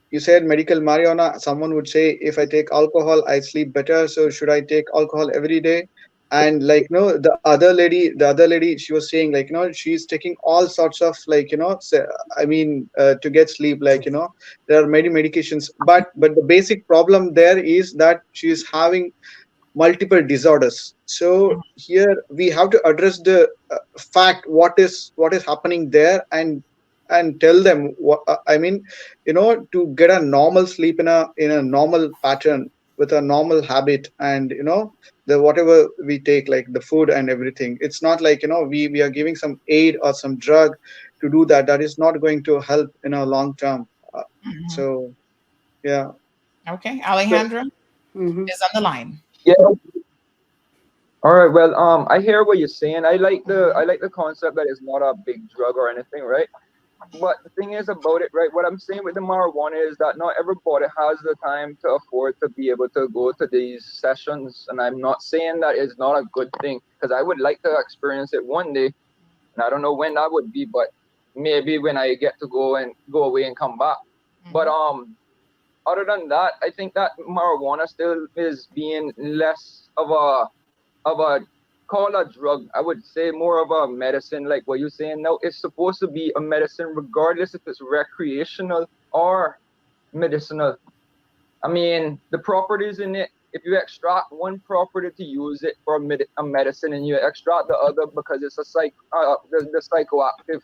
you said medical marijuana, someone would say, if I take alcohol, I sleep better. So should I take alcohol every day? And like, the other lady, she was saying like, she's taking all sorts of like, to get sleep, like, there are many medications, but the basic problem there is that she's having multiple disorders. So here we have to address the fact what is happening there, and tell them what to get a normal sleep in a normal pattern with a normal habit, and the whatever we take, like the food and everything, it's not like we are giving some aid or some drug to do that. That is not going to help in a long term. So yeah. Okay, Alejandro is on the line. Yeah. All right. Well, I hear what you're saying. I like the concept that it's not a big drug or anything, right? But the thing is about it, right? What I'm saying with the marijuana is that not everybody has the time to afford to be able to go to these sessions, and I'm not saying that it's not a good thing because I would like to experience it one day, and I don't know when that would be, but maybe when I get to go away and come back. But other than that, I think that marijuana still is being less of a call a drug. I would say more of a medicine, like what you're saying now. It's supposed to be a medicine regardless if it's recreational or medicinal. I mean, the properties in it, if you extract one property to use it for a medicine and you extract the other because it's the psychoactive,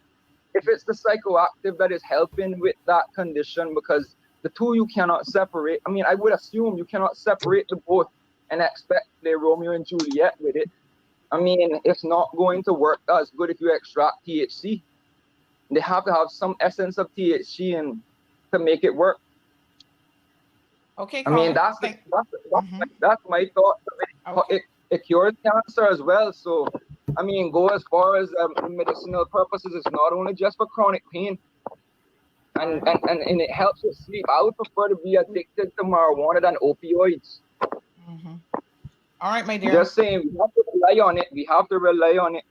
if it's the psychoactive that is helping with that condition, because the two you cannot separate. I mean, I would assume you cannot separate the both and expect to play Romeo and Juliet with it. I mean, it's not going to work as good if you extract THC. They have to have some essence of THC to make it work. Okay, I mean, that's my thought. It cures cancer as well. So, I mean, go as far as medicinal purposes. It's not only just for chronic pain. And it helps you sleep. I would prefer to be addicted to marijuana than opioids. All right, my dear. Just saying, we have to rely on it.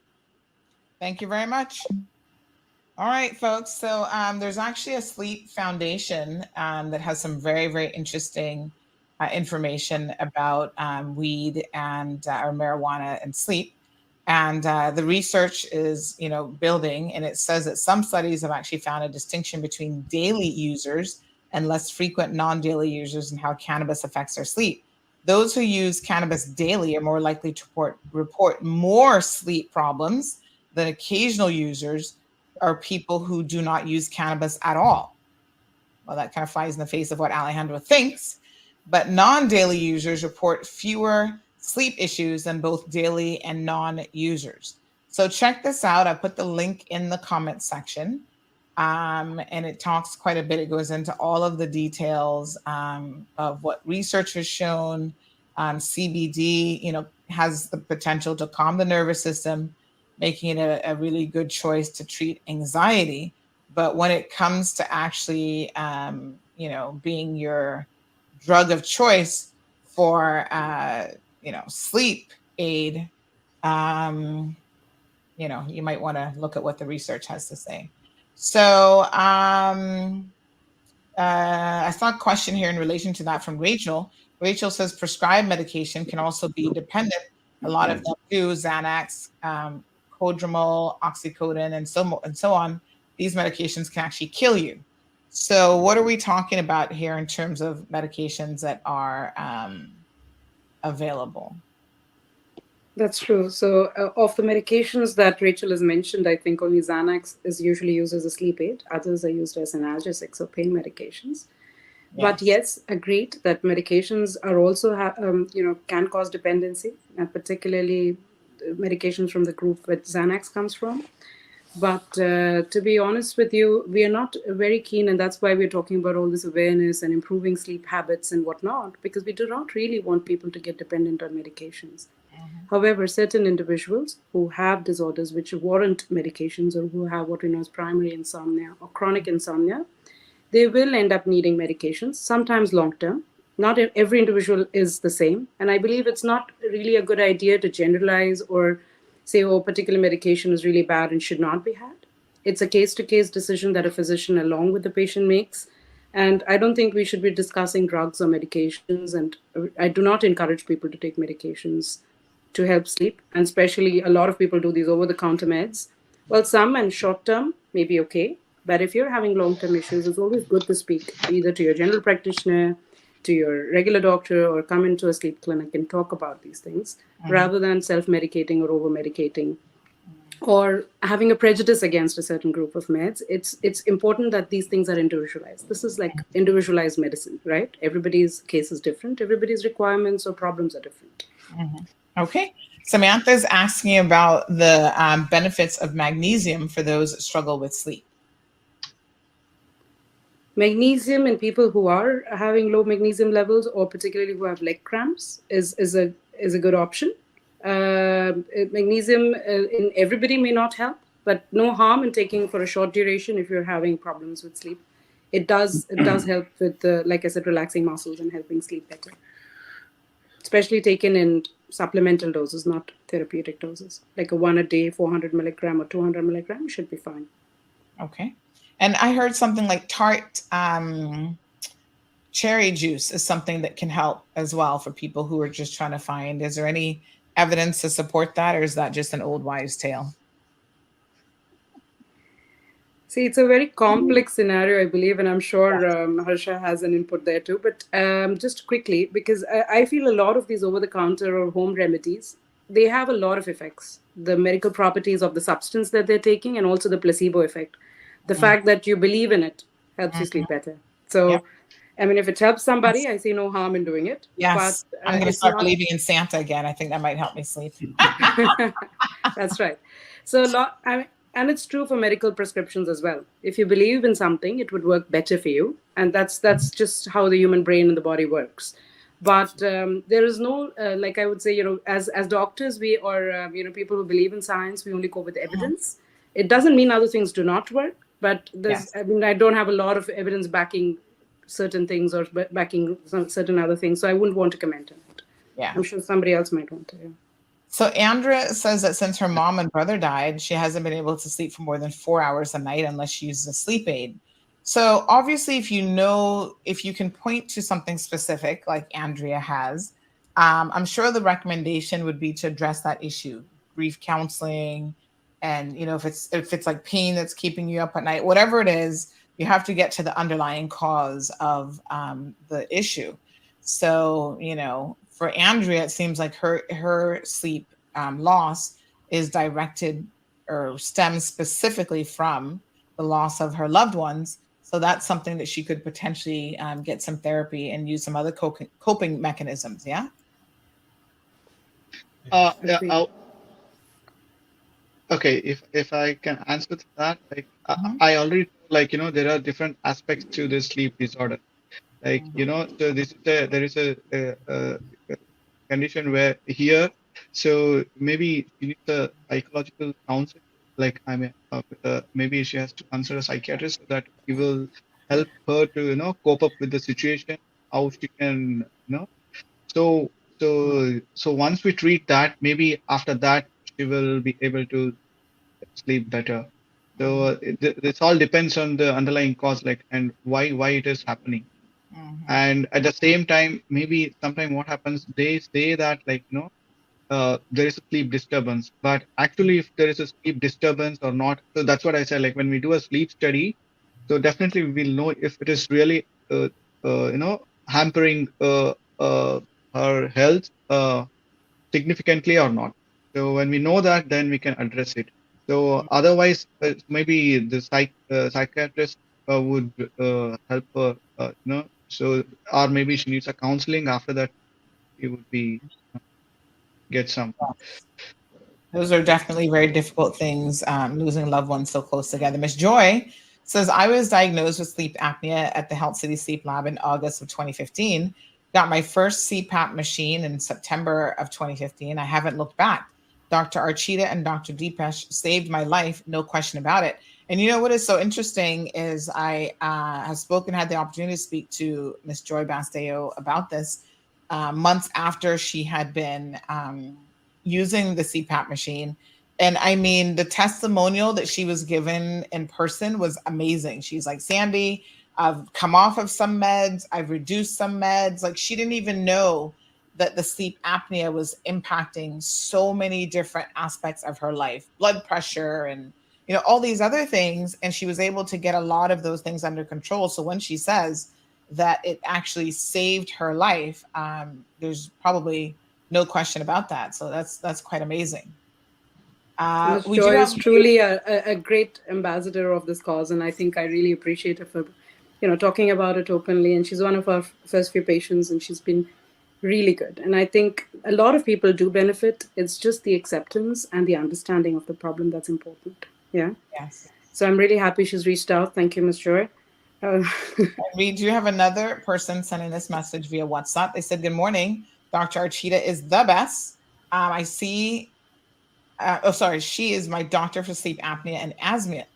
Thank you very much. All right, folks. So there's actually a sleep foundation that has some very, very interesting information about weed and or marijuana and sleep. And the research is, building, and it says that some studies have actually found a distinction between daily users and less frequent non-daily users and how cannabis affects their sleep. Those who use cannabis daily are more likely to report more sleep problems than occasional users or people who do not use cannabis at all. Well, that kind of flies in the face of what Alejandro thinks, but non-daily users report fewer sleep issues than both daily and non-users. So check this out. I put the link in the comment section. And it talks quite a bit. It goes into all of the details of what research has shown. CBD, has the potential to calm the nervous system, making it a really good choice to treat anxiety. But when it comes to actually, being your drug of choice for, sleep aid, you might want to look at what the research has to say. So I saw a question here in relation to that from Rachel. Rachel says prescribed medication can also be dependent A lot of them do Xanax, Codramol, oxycodone, and so on. These medications can actually kill you. So, what are we talking about here in terms of medications that are available? That's true. So, of the medications that Rachel has mentioned, I think only Xanax is usually used as a sleep aid. Others are used as analgesics or pain medications. But yes, agreed that medications are also, can cause dependency, and particularly medications from the group that Xanax comes from. But to be honest with you, we are not very keen, and that's why we're talking about all this awareness and improving sleep habits and whatnot, because we do not really want people to get dependent on medications. However, certain individuals who have disorders which warrant medications, or who have what we know as primary insomnia or chronic insomnia, they will end up needing medications, sometimes long term. Not every individual is the same. And I believe it's not really a good idea to generalize or say, oh, a particular medication is really bad and should not be had. It's a case to case decision that a physician, along with the patient, makes. And I don't think we should be discussing drugs or medications. And I do not encourage people to take medications to help sleep. And especially a lot of people do these over the counter meds. Well, some and short term may be okay. But if you're having long term issues, it's always good to speak either to your general practitioner, to your regular doctor, or come into a sleep clinic and talk about these things rather than self medicating or over medicating or having a prejudice against a certain group of meds. It's important that these things are individualized. This is like individualized medicine, right? Everybody's case is different. Everybody's requirements or problems are different. Okay. Samantha's asking about the benefits of magnesium for those that struggle with sleep. Magnesium in people who are having low magnesium levels, or particularly who have leg cramps, is a good option. Magnesium in everybody may not help, but no harm in taking for a short duration if you're having problems with sleep. It does help with, like I said, relaxing muscles and helping sleep better. Especially taken in supplemental doses, not therapeutic doses. Like a 1 a day, 400 milligram or 200 milligram should be fine. Okay. And I heard something like tart cherry juice is something that can help as well for people who are just trying to find. Is there any evidence to support that, or is that just an old wives' tale? See, it's a very complex scenario, I believe, and I'm sure Harsha has an input there too. But just quickly, because I feel a lot of these over-the-counter or home remedies, they have a lot of effects. The medical properties of the substance that they're taking, and also the placebo effect. The fact that you believe in it helps you sleep better. So, I mean, if it helps somebody, I see no harm in doing it. Yes, but, I'm going to start believing in Santa again. I think that might help me sleep. That's right. So a lot, and it's true for medical prescriptions as well. If you believe in something, it would work better for you, and that's just how the human brain and the body works. But there is no, like I would say, as doctors, we or people who believe in science, we only go with evidence. It doesn't mean other things do not work, but I don't have a lot of evidence backing certain things or backing certain other things, so I wouldn't want to comment on it. Yeah, I'm sure somebody else might want to. Yeah. So Andrea says that since her mom and brother died, she hasn't been able to sleep for more than 4 hours a night unless she uses a sleep aid. So obviously, if you can point to something specific like Andrea has, I'm sure the recommendation would be to address that issue, grief counseling, and if it's like pain that's keeping you up at night, whatever it is, you have to get to the underlying cause of the issue. So for Andrea, it seems like her sleep loss is directed or stems specifically from the loss of her loved ones. So that's something that she could potentially get some therapy and use some other coping mechanisms. Yeah. Okay, if I can answer to that, I already there are different aspects to the sleep disorder. So there is a condition where here, so maybe she needs a psychological counseling. Maybe she has to consult a psychiatrist so that he will help her to cope up with the situation, how she can So once we treat that, maybe after that she will be able to sleep better. So this all depends on the underlying cause, and why it is happening. And at the same time, maybe sometime what happens, they say that there is a sleep disturbance. But actually, if there is a sleep disturbance or not, so that's what I said. Like when we do a sleep study, so definitely we'll know if it is really, hampering her health significantly or not. So when we know that, then we can address it. So otherwise, maybe the psychiatrist would help her, So or maybe she needs a counseling. After that, she would be get some. Those are definitely very difficult things, losing loved ones so close together. Miss Joy says, I was diagnosed with sleep apnea at the Health City Sleep Lab in August of 2015. Got my first CPAP machine in September of 2015. I haven't looked back. Dr. Archita and Dr. Deepesh saved my life, no question about it. And you know what is so interesting is I had the opportunity to speak to Miss Joy Basteo about this months after she had been using the CPAP machine. And I mean, the testimonial that she was given in person was amazing. She's like, Sandy, I've come off of some meds, I've reduced some meds. Like, she didn't even know that the sleep apnea was impacting so many different aspects of her life, blood pressure and all these other things. And she was able to get a lot of those things under control. So when she says that it actually saved her life, there's probably no question about that. So that's quite amazing. Ms. Joy is truly a great ambassador of this cause, and I think I really appreciate her for, talking about it openly. And she's one of our first few patients, and she's been really good. And I think a lot of people do benefit. It's just the acceptance and the understanding of the problem that's important. Yeah. Yes. So I'm really happy she's reached out. Thank you, Ms. Joy. We do have another person sending this message via WhatsApp. They said, good morning. Dr. Archita is the best. I see. She is my doctor for sleep apnea and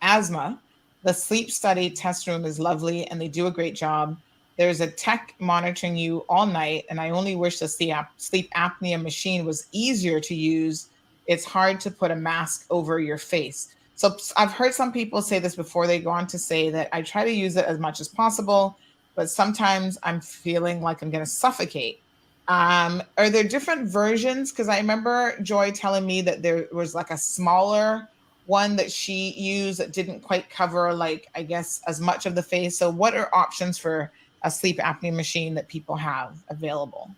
asthma. The sleep study test room is lovely and they do a great job. There's a tech monitoring you all night, and I only wish the sleep apnea machine was easier to use. It's hard to put a mask over your face. So I've heard some people say this before. They go on to say that I try to use it as much as possible, but sometimes I'm feeling like I'm going to suffocate. Are there different versions? Because I remember Joy telling me that there was like a smaller one that she used that didn't quite cover, like, I guess, as much of the face. So what are options for a sleep apnea machine that people have available?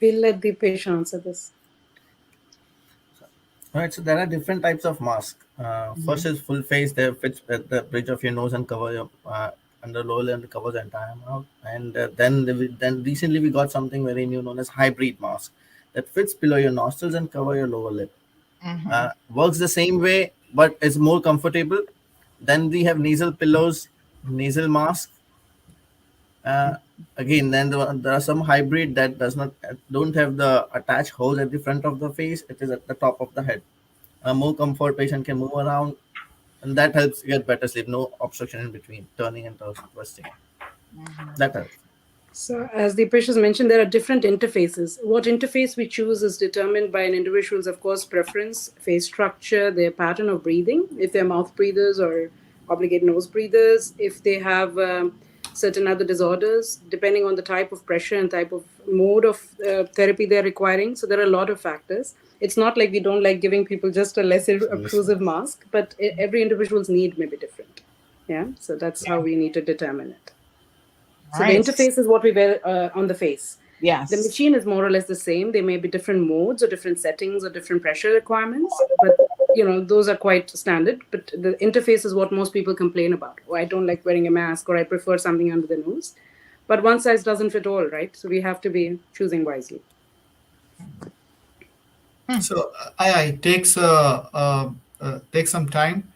We'll let the patient answer this. All right, so there are different types of masks. First is full face. They fits at the bridge of your nose and cover your under lower lip and covers the entire mouth. And then recently we got something very new known as hybrid mask that fits below your nostrils and cover your lower lip. Works the same way, but is more comfortable. Then we have nasal pillows, nasal mask. Again, then there are some hybrid that don't have the attached holes at the front of the face. It is at the top of the head. More comfort, patient can move around, and that helps get better sleep. No obstruction in between turning and twisting. That helps. So as the patient mentioned, there are different interfaces. What interface we choose is determined by an individual's, of course, preference, face structure, their pattern of breathing, if they're mouth breathers or obligate nose breathers, if they have certain other disorders, depending on the type of pressure and type of mode of therapy they're requiring. So there are a lot of factors. It's not like we don't like giving people just a less obtrusive mask, but every individual's need may be different. Yeah, so that's how we need to determine it. So the interface is what we wear on the face. Yes. The machine is more or less the same. There may be different modes or different settings or different pressure requirements, but those are quite standard. But the interface is what most people complain about. Oh, I don't like wearing a mask, or I prefer something under the nose. But one size doesn't fit all, right? So we have to be choosing wisely. So it takes some time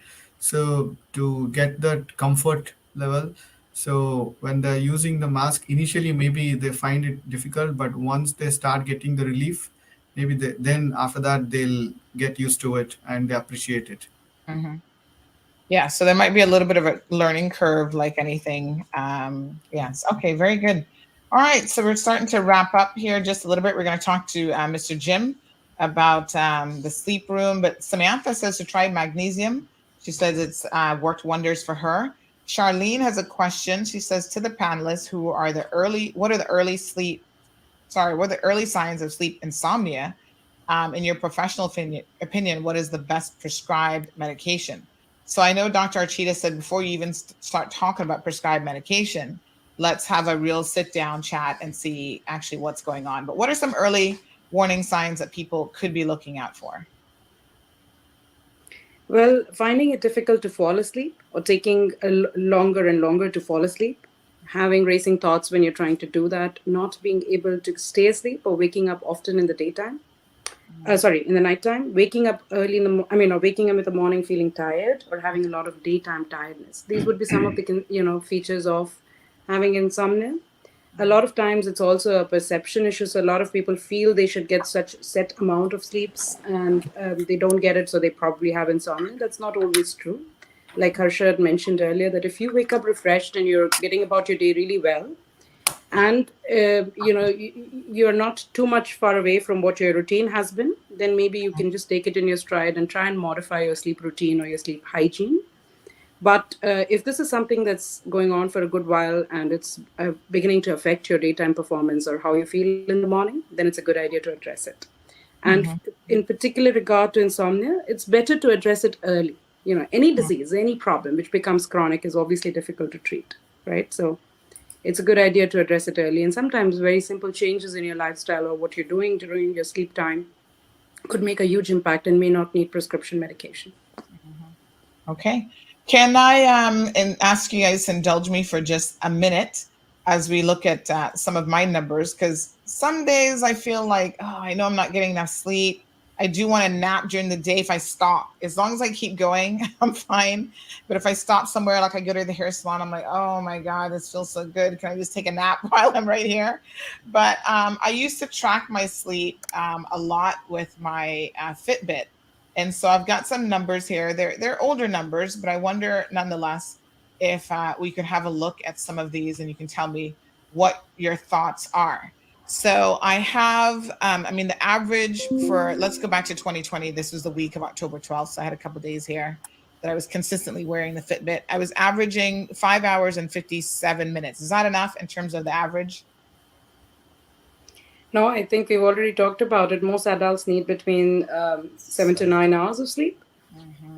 to get that comfort level. So when they're using the mask, initially maybe they find it difficult, but once they start getting the relief, maybe then after that they'll get used to it and they appreciate it. Yeah, so there might be a little bit of a learning curve like anything. Yes, okay, very good. All right, so we're starting to wrap up here just a little bit. We're going to talk to Mr. Jim about the sleep room, but Samantha says to try magnesium. She says it's worked wonders for her. Charlene has a question. She says to the panelists, what are the early signs of sleep insomnia? in your professional opinion, what is the best prescribed medication? So I know Dr. Archita said before you even start talking about prescribed medication, let's have a real sit down chat and see actually what's going on. But what are some early warning signs that people could be looking out for? Well, finding it difficult to fall asleep or taking longer and longer to fall asleep, having racing thoughts when you're trying to do that, not being able to stay asleep or waking up often in the daytime. In the nighttime, waking up early in the, or waking up in the morning feeling tired or having a lot of daytime tiredness. These would be some of the, features of having insomnia. A lot of times it's also a perception issue. So a lot of people feel they should get such set amount of sleeps and they don't get it. So they probably have insomnia. That's not always true. Like Harsha had mentioned earlier, that if you wake up refreshed and you're getting about your day really well, and you're not too much far away from what your routine has been, then maybe you can just take it in your stride and try and modify your sleep routine or your sleep hygiene. But if this is something that's going on for a good while and it's beginning to affect your daytime performance or how you feel in the morning, then it's a good idea to address it. And in particular regard to insomnia, it's better to address it early. Any disease, any problem which becomes chronic is obviously difficult to treat, right? So it's a good idea to address it early. And sometimes very simple changes in your lifestyle or what you're doing during your sleep time could make a huge impact and may not need prescription medication. Okay. Can I ask you guys to indulge me for just a minute as we look at some of my numbers? Because some days I feel like, I know I'm not getting enough sleep. I do want to nap during the day if I stop. As long as I keep going, I'm fine. But if I stop somewhere, like I go to the hair salon, I'm like, oh my God, this feels so good. Can I just take a nap while I'm right here? But I used to track my sleep a lot with my Fitbit. And so I've got some numbers here. They're older numbers, but I wonder nonetheless if we could have a look at some of these and you can tell me what your thoughts are. So I have, the average for, let's go back to 2020. This was the week of October 12th. So I had a couple days here that I was consistently wearing the Fitbit. I was averaging 5 hours and 57 minutes. Is that enough in terms of the average? No, I think we've already talked about it. Most adults need between 7 to 9 hours of sleep.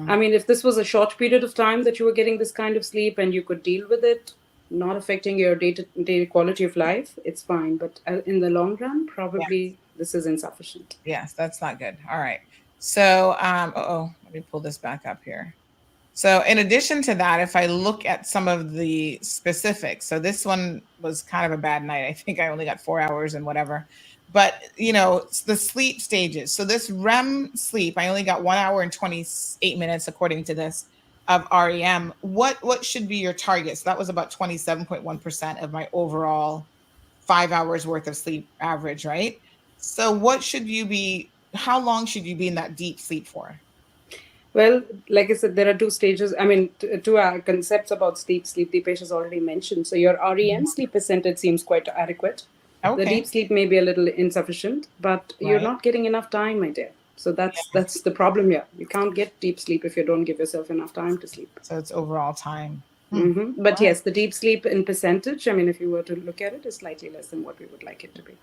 If this was a short period of time that you were getting this kind of sleep and you could deal with it, not affecting your day-to-day quality of life, it's fine. But in the long run, probably this is insufficient. Yes, that's not good. All right. So, let me pull this back up here. So in addition to that, if I look at some of the specifics, so this one was kind of a bad night. I think I only got 4 hours and whatever. But, it's the sleep stages. So this REM sleep, I only got 1 hour and 28 minutes, according to this, of REM. What should be your target? So that was about 27.1% of my overall 5 hours worth of sleep average, right? So how long should you be in that deep sleep for? Well, like I said, there are two stages. Two concepts about sleep. Sleep Deepesh has already mentioned. So your REM sleep percentage seems quite adequate. Okay. The deep sleep may be a little insufficient, but you're not getting enough time, my dear. So that's the problem here. You can't get deep sleep if you don't give yourself enough time to sleep. So it's overall time. But yes, the deep sleep in percentage, if you were to look at it, is slightly less than what we would like it to be.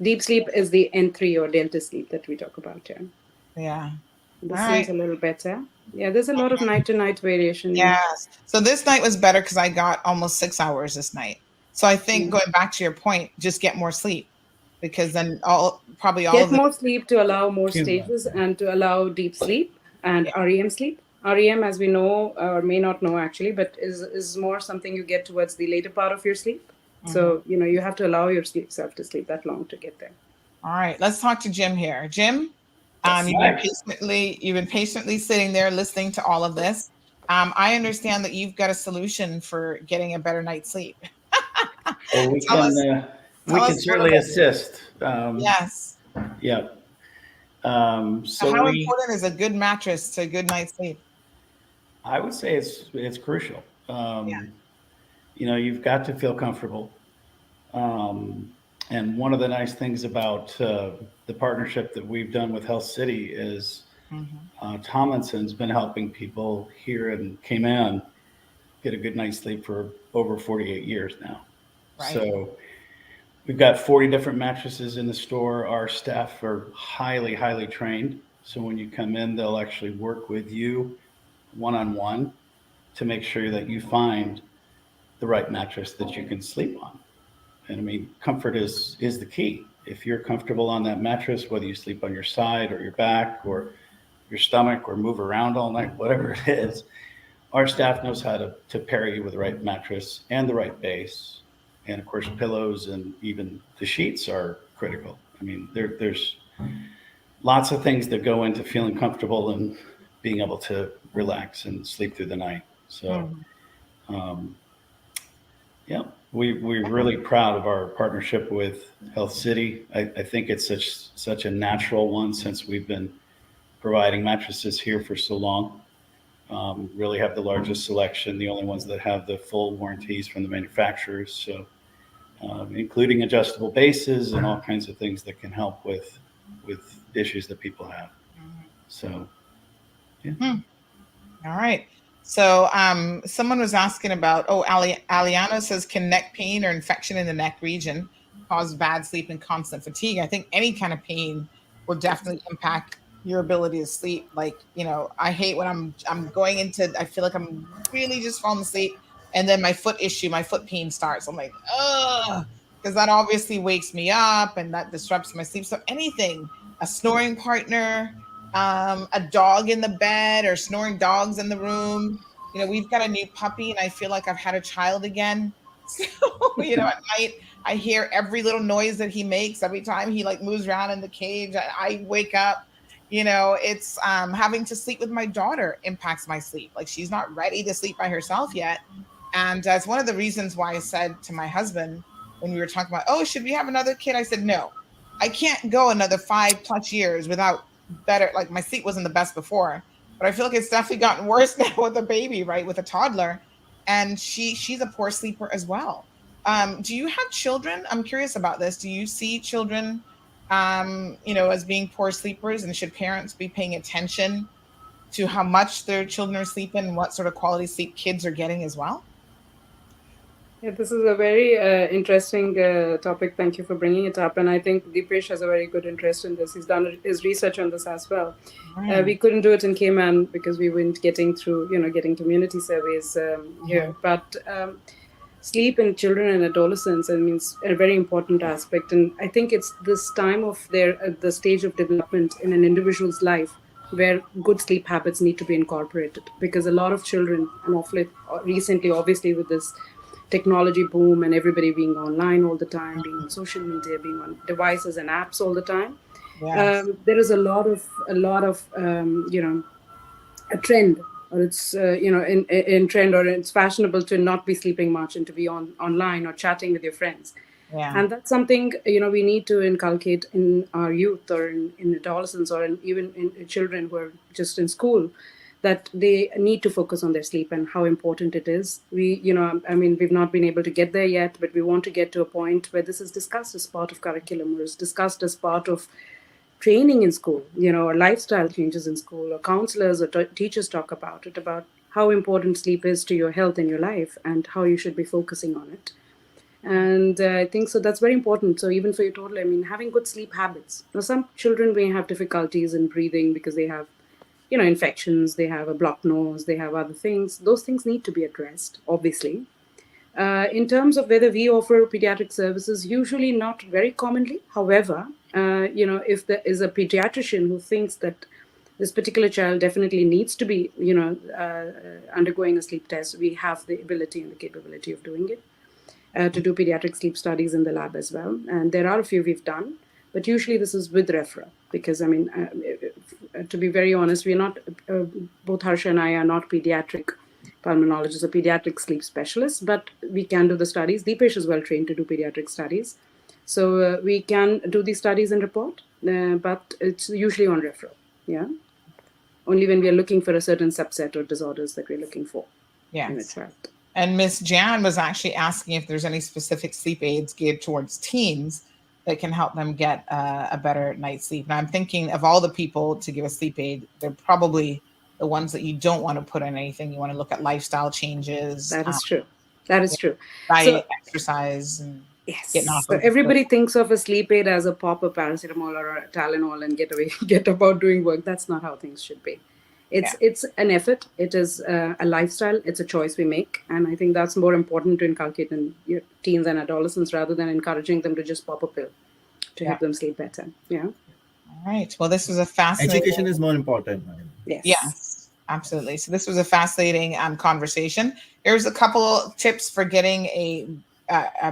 Deep sleep is the N3 or delta sleep that we talk about here. Yeah. This seems a little better. Yeah, there's a lot of night-to-night variation. Yes. So this night was better because I got almost 6 hours this night. So I think going back to your point, just get more sleep because then get more sleep to allow more stages and to allow deep sleep and REM sleep. REM, as we know or may not know actually, but is more something you get towards the later part of your sleep. So you have to allow yourself to sleep that long to get there. All right, let's talk to Jim here. Jim. You've been patiently sitting there listening to all of this. I understand that you've got a solution for getting a better night's sleep. Well, we can certainly assist. Yes. Yeah. So how important is a good mattress to a good night's sleep? I would say it's crucial. You've got to feel comfortable. And one of the nice things about the partnership that we've done with Health City is Tomlinson's been helping people here in Cayman get a good night's sleep for over 48 years now. Right. So We've got 40 different mattresses in the store. Our staff are highly, highly trained. So when you come in, they'll actually work with you one-on-one to make sure that you find the right mattress that you can sleep on. And I mean, comfort is the key. If you're comfortable on that mattress, whether you sleep on your side or your back or your stomach or move around all night, whatever it is, our staff knows how to pair you with the right mattress and the right base. And of course, pillows and even the sheets are critical. I mean, there's lots of things that go into feeling comfortable and being able to relax and sleep through the night. So, yeah, we're really proud of our partnership with Health City. I think it's such a natural one since we've been providing mattresses here for so long. Really have the largest selection, the only ones that have the full warranties from the manufacturers. So, including adjustable bases and all kinds of things that can help with issues that people have. So, yeah. All right. So someone was asking about, Aliano says, can neck pain or infection in the neck region cause bad sleep and constant fatigue? I think any kind of pain will definitely impact your ability to sleep. Like, I hate when I'm going into, I feel like I'm really just falling asleep, and then my foot pain starts. I'm like, ugh, because that obviously wakes me up and that disrupts my sleep. So anything, a snoring partner, a dog in the bed or snoring dogs in the room. We've got a new puppy and I feel like I've had a child again. So, at night I hear every little noise that he makes every time he like moves around in the cage. I wake up. It's having to sleep with my daughter impacts my sleep. Like, she's not ready to sleep by herself yet. And that's one of the reasons why I said to my husband when we were talking about, oh, should we have another kid? I said, no, I can't go another 5+ years without better. Like, my sleep wasn't the best before, but I feel like it's definitely gotten worse now with a baby, right? With a toddler. And she's a poor sleeper as well. Do you have children? I'm curious about this. Do you see children, as being poor sleepers, and should parents be paying attention to how much their children are sleeping and what sort of quality sleep kids are getting as well? Yeah, this is a very interesting topic. Thank you for bringing it up. And I think Deepesh has a very good interest in this. He's done his research on this as well. We couldn't do it in Cayman because we weren't getting community surveys here. But sleep in children and adolescents, I mean, it's a very important aspect. And I think it's this time of the stage of development in an individual's life where good sleep habits need to be incorporated. Because a lot of children, and recently, obviously, with this technology boom and everybody being online all the time, being on social media, being on devices and apps all the time, there is a lot of a trend, or it's in trend, or it's fashionable to not be sleeping much and to be online or chatting with your friends. And that's something we need to inculcate in our youth, or in adolescents, or even in children who are just in school, that they need to focus on their sleep and how important it is. We've not been able to get there yet, but we want to get to a point where this is discussed as part of curriculum, or is discussed as part of training in school, or lifestyle changes in school, or counselors or teachers talk about it, about how important sleep is to your health in your life and how you should be focusing on it. And I think so that's very important. So even for your toddler, having good sleep habits. Now, some children may have difficulties in breathing because they have infections, they have a blocked nose, they have other things. Those things need to be addressed, obviously. In terms of whether we offer pediatric services, usually not very commonly. However, if there is a pediatrician who thinks that this particular child definitely needs to be, undergoing a sleep test, we have the ability and the capability of doing it, to do pediatric sleep studies in the lab as well. And there are a few we've done. But usually this is with referral, because, to be very honest, we're not, both Harsha and I are not pediatric pulmonologists or pediatric sleep specialists, but we can do the studies. Deepesh is well trained to do pediatric studies. So we can do these studies and report, but it's usually on referral, only when we are looking for a certain subset or disorders that we're looking for in a child. And Miss Jan was actually asking if there's any specific sleep aids geared towards teens that can help them get a better night's sleep. And I'm thinking of all the people to give a sleep aid, they're probably the ones that you don't want to put in anything. You want to look at lifestyle changes. That is true. That is true. Diet, exercise. Yes. getting off So of. everybody thinks of a sleep aid as a pop, a paracetamol, or a Tylenol, and get about doing work. That's not how things should be. It's an effort. It is a lifestyle. It's a choice we make, and I think that's more important to inculcate in your teens and adolescents rather than encouraging them to just pop a pill to help them sleep better. Yeah. All right. Well, this was a fascinating. Education is more important. Yes. Yes, absolutely. So this was a fascinating conversation. Here's a couple tips for getting a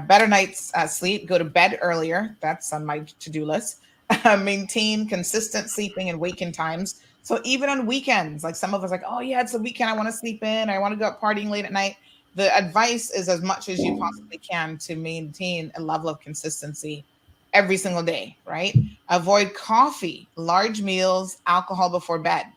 better night's sleep. Go to bed earlier. That's on my to-do list. Maintain consistent sleeping and waking times. So even on weekends, like some of us like, oh yeah, it's a weekend. I want to sleep in. I want to go out partying late at night. The advice is as much as you possibly can to maintain a level of consistency every single day, right? Avoid coffee, large meals, alcohol before bed.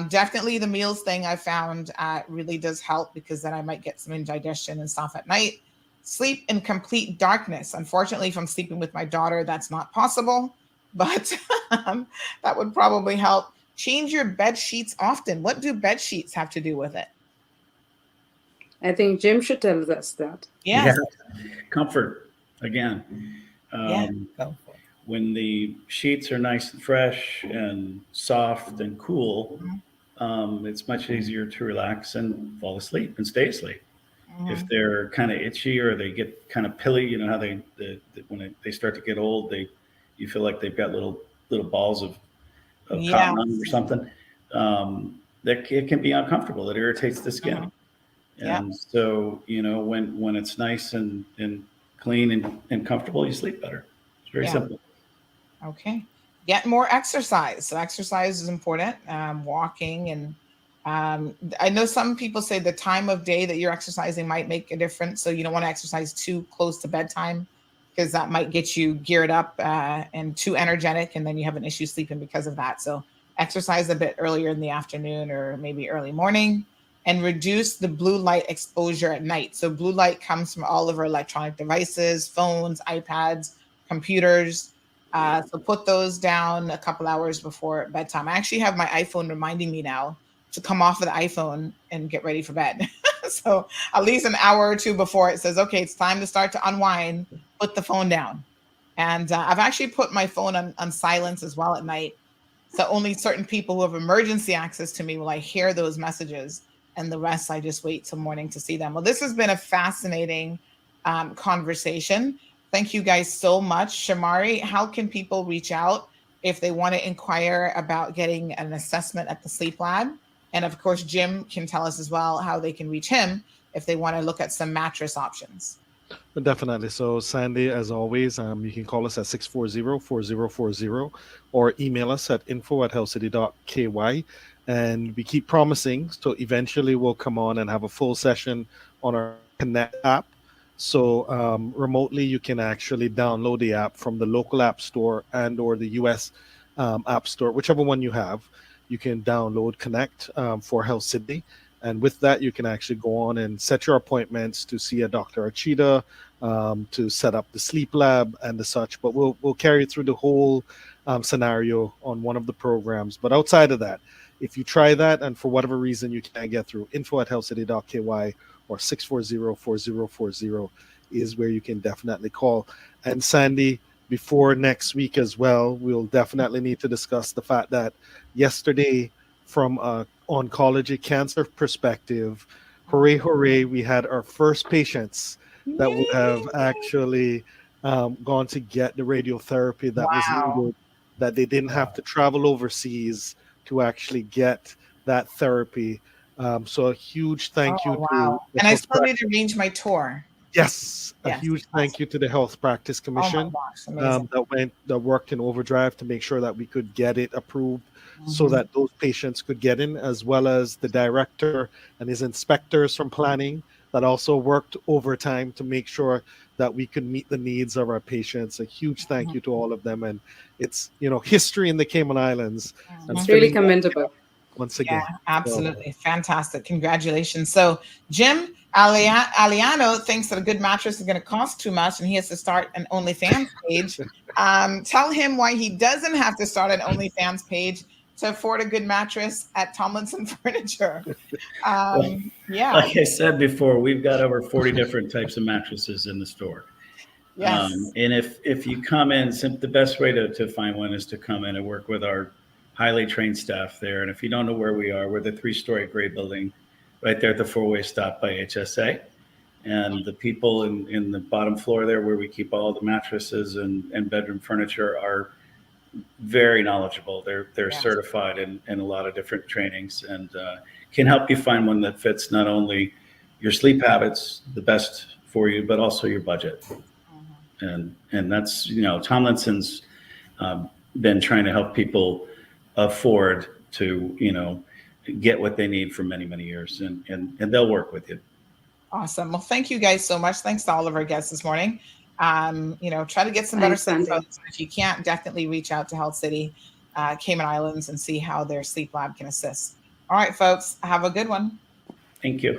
Definitely the meals thing I found really does help because then I might get some indigestion and stuff at night. Sleep in complete darkness. Unfortunately, if I'm sleeping with my daughter, that's not possible, but that would probably help. Change your bed sheets often. What do bed sheets have to do with it? I think Jim should tell us that. Yes. Yeah. Comfort again. When the sheets are nice and fresh and soft and cool, it's much easier to relax and fall asleep and stay asleep. If they're kind of itchy or they get kind of pilly, you know how when they start to get old, you feel like they've got little balls of cotton on them or something. That it can be uncomfortable. It irritates the skin. And so, when it's nice and clean and comfortable, you sleep better. It's very simple. Okay. Get more exercise. So exercise is important. Walking and I know some people say the time of day that you're exercising might make a difference. So you don't want to exercise too close to bedtime because that might get you geared up and too energetic, and then you have an issue sleeping because of that. So exercise a bit earlier in the afternoon or maybe early morning, and reduce the blue light exposure at night. So blue light comes from all of our electronic devices, phones, iPads, computers. So put those down a couple hours before bedtime. I actually have my iPhone reminding me now to come off of the iPhone and get ready for bed. So at least an hour or two before it says, okay, it's time to start to unwind, put the phone down. And I've actually put my phone on silence as well at night. So only certain people who have emergency access to me will I hear those messages, and the rest I just wait till morning to see them. Well, this has been a fascinating conversation. Thank you guys so much. Shamari, how can people reach out if they want to inquire about getting an assessment at the sleep lab? And of course, Jim can tell us as well how they can reach him if they want to look at some mattress options. Definitely. So, Sandy, as always, you can call us at 640-4040 or email us at info@healthcity.ky. And we keep promising, so eventually we'll come on and have a full session on our Connect app. So remotely, you can actually download the app from the local app store and or the US app store, whichever one you have. You can download Connect for Health City. And with that, you can actually go on and set your appointments to see a Dr. Achida, to set up the sleep lab and the such. But we'll carry through the whole scenario on one of the programs. But outside of that, if you try that and for whatever reason you can't get through, info@healthcity.ky or 640-4040 is where you can definitely call. And Sandy, before next week as well, we'll definitely need to discuss the fact that yesterday, from an oncology cancer perspective, hooray, we had our first patients that would have actually gone to get the radiotherapy that was needed, that they didn't have to travel overseas to actually get that therapy. So a huge thank you to the And I health still need to arrange my tour. Yes, a huge thank you to the Health Practice Commission that worked in overdrive to make sure that we could get it approved so that those patients could get in, as well as the director and his inspectors from planning that also worked overtime to make sure that we could meet the needs of our patients. A huge thank you to all of them. And it's, history in the Cayman Islands. It's really commendable. Once again. Yeah, absolutely. Fantastic. Congratulations. So Jim Aliano thinks that a good mattress is going to cost too much and he has to start an OnlyFans page. Tell him why he doesn't have to start an OnlyFans page to afford a good mattress at Tomlinson Furniture. Like I said before, we've got over 40 different types of mattresses in the store. Yes. And if you come in, the best way to find one is to come in and work with our highly trained staff there. And if you don't know where we are, we're the 3-story gray building right there at the 4-way stop by HSA. And the people in the bottom floor there where we keep all the mattresses and bedroom furniture are very knowledgeable. They're certified in a lot of different trainings and can help you find one that fits not only your sleep habits, the best for you, but also your budget. And that's, Tomlinson's been trying to help people afford to, get what they need for many, many years, and they'll work with you. Awesome. Well, thank you guys so much. Thanks to all of our guests this morning. Try to get some better sleep. If you can't, definitely reach out to Health City Cayman Islands and see how their sleep lab can assist. All right, folks, have a good one. Thank you.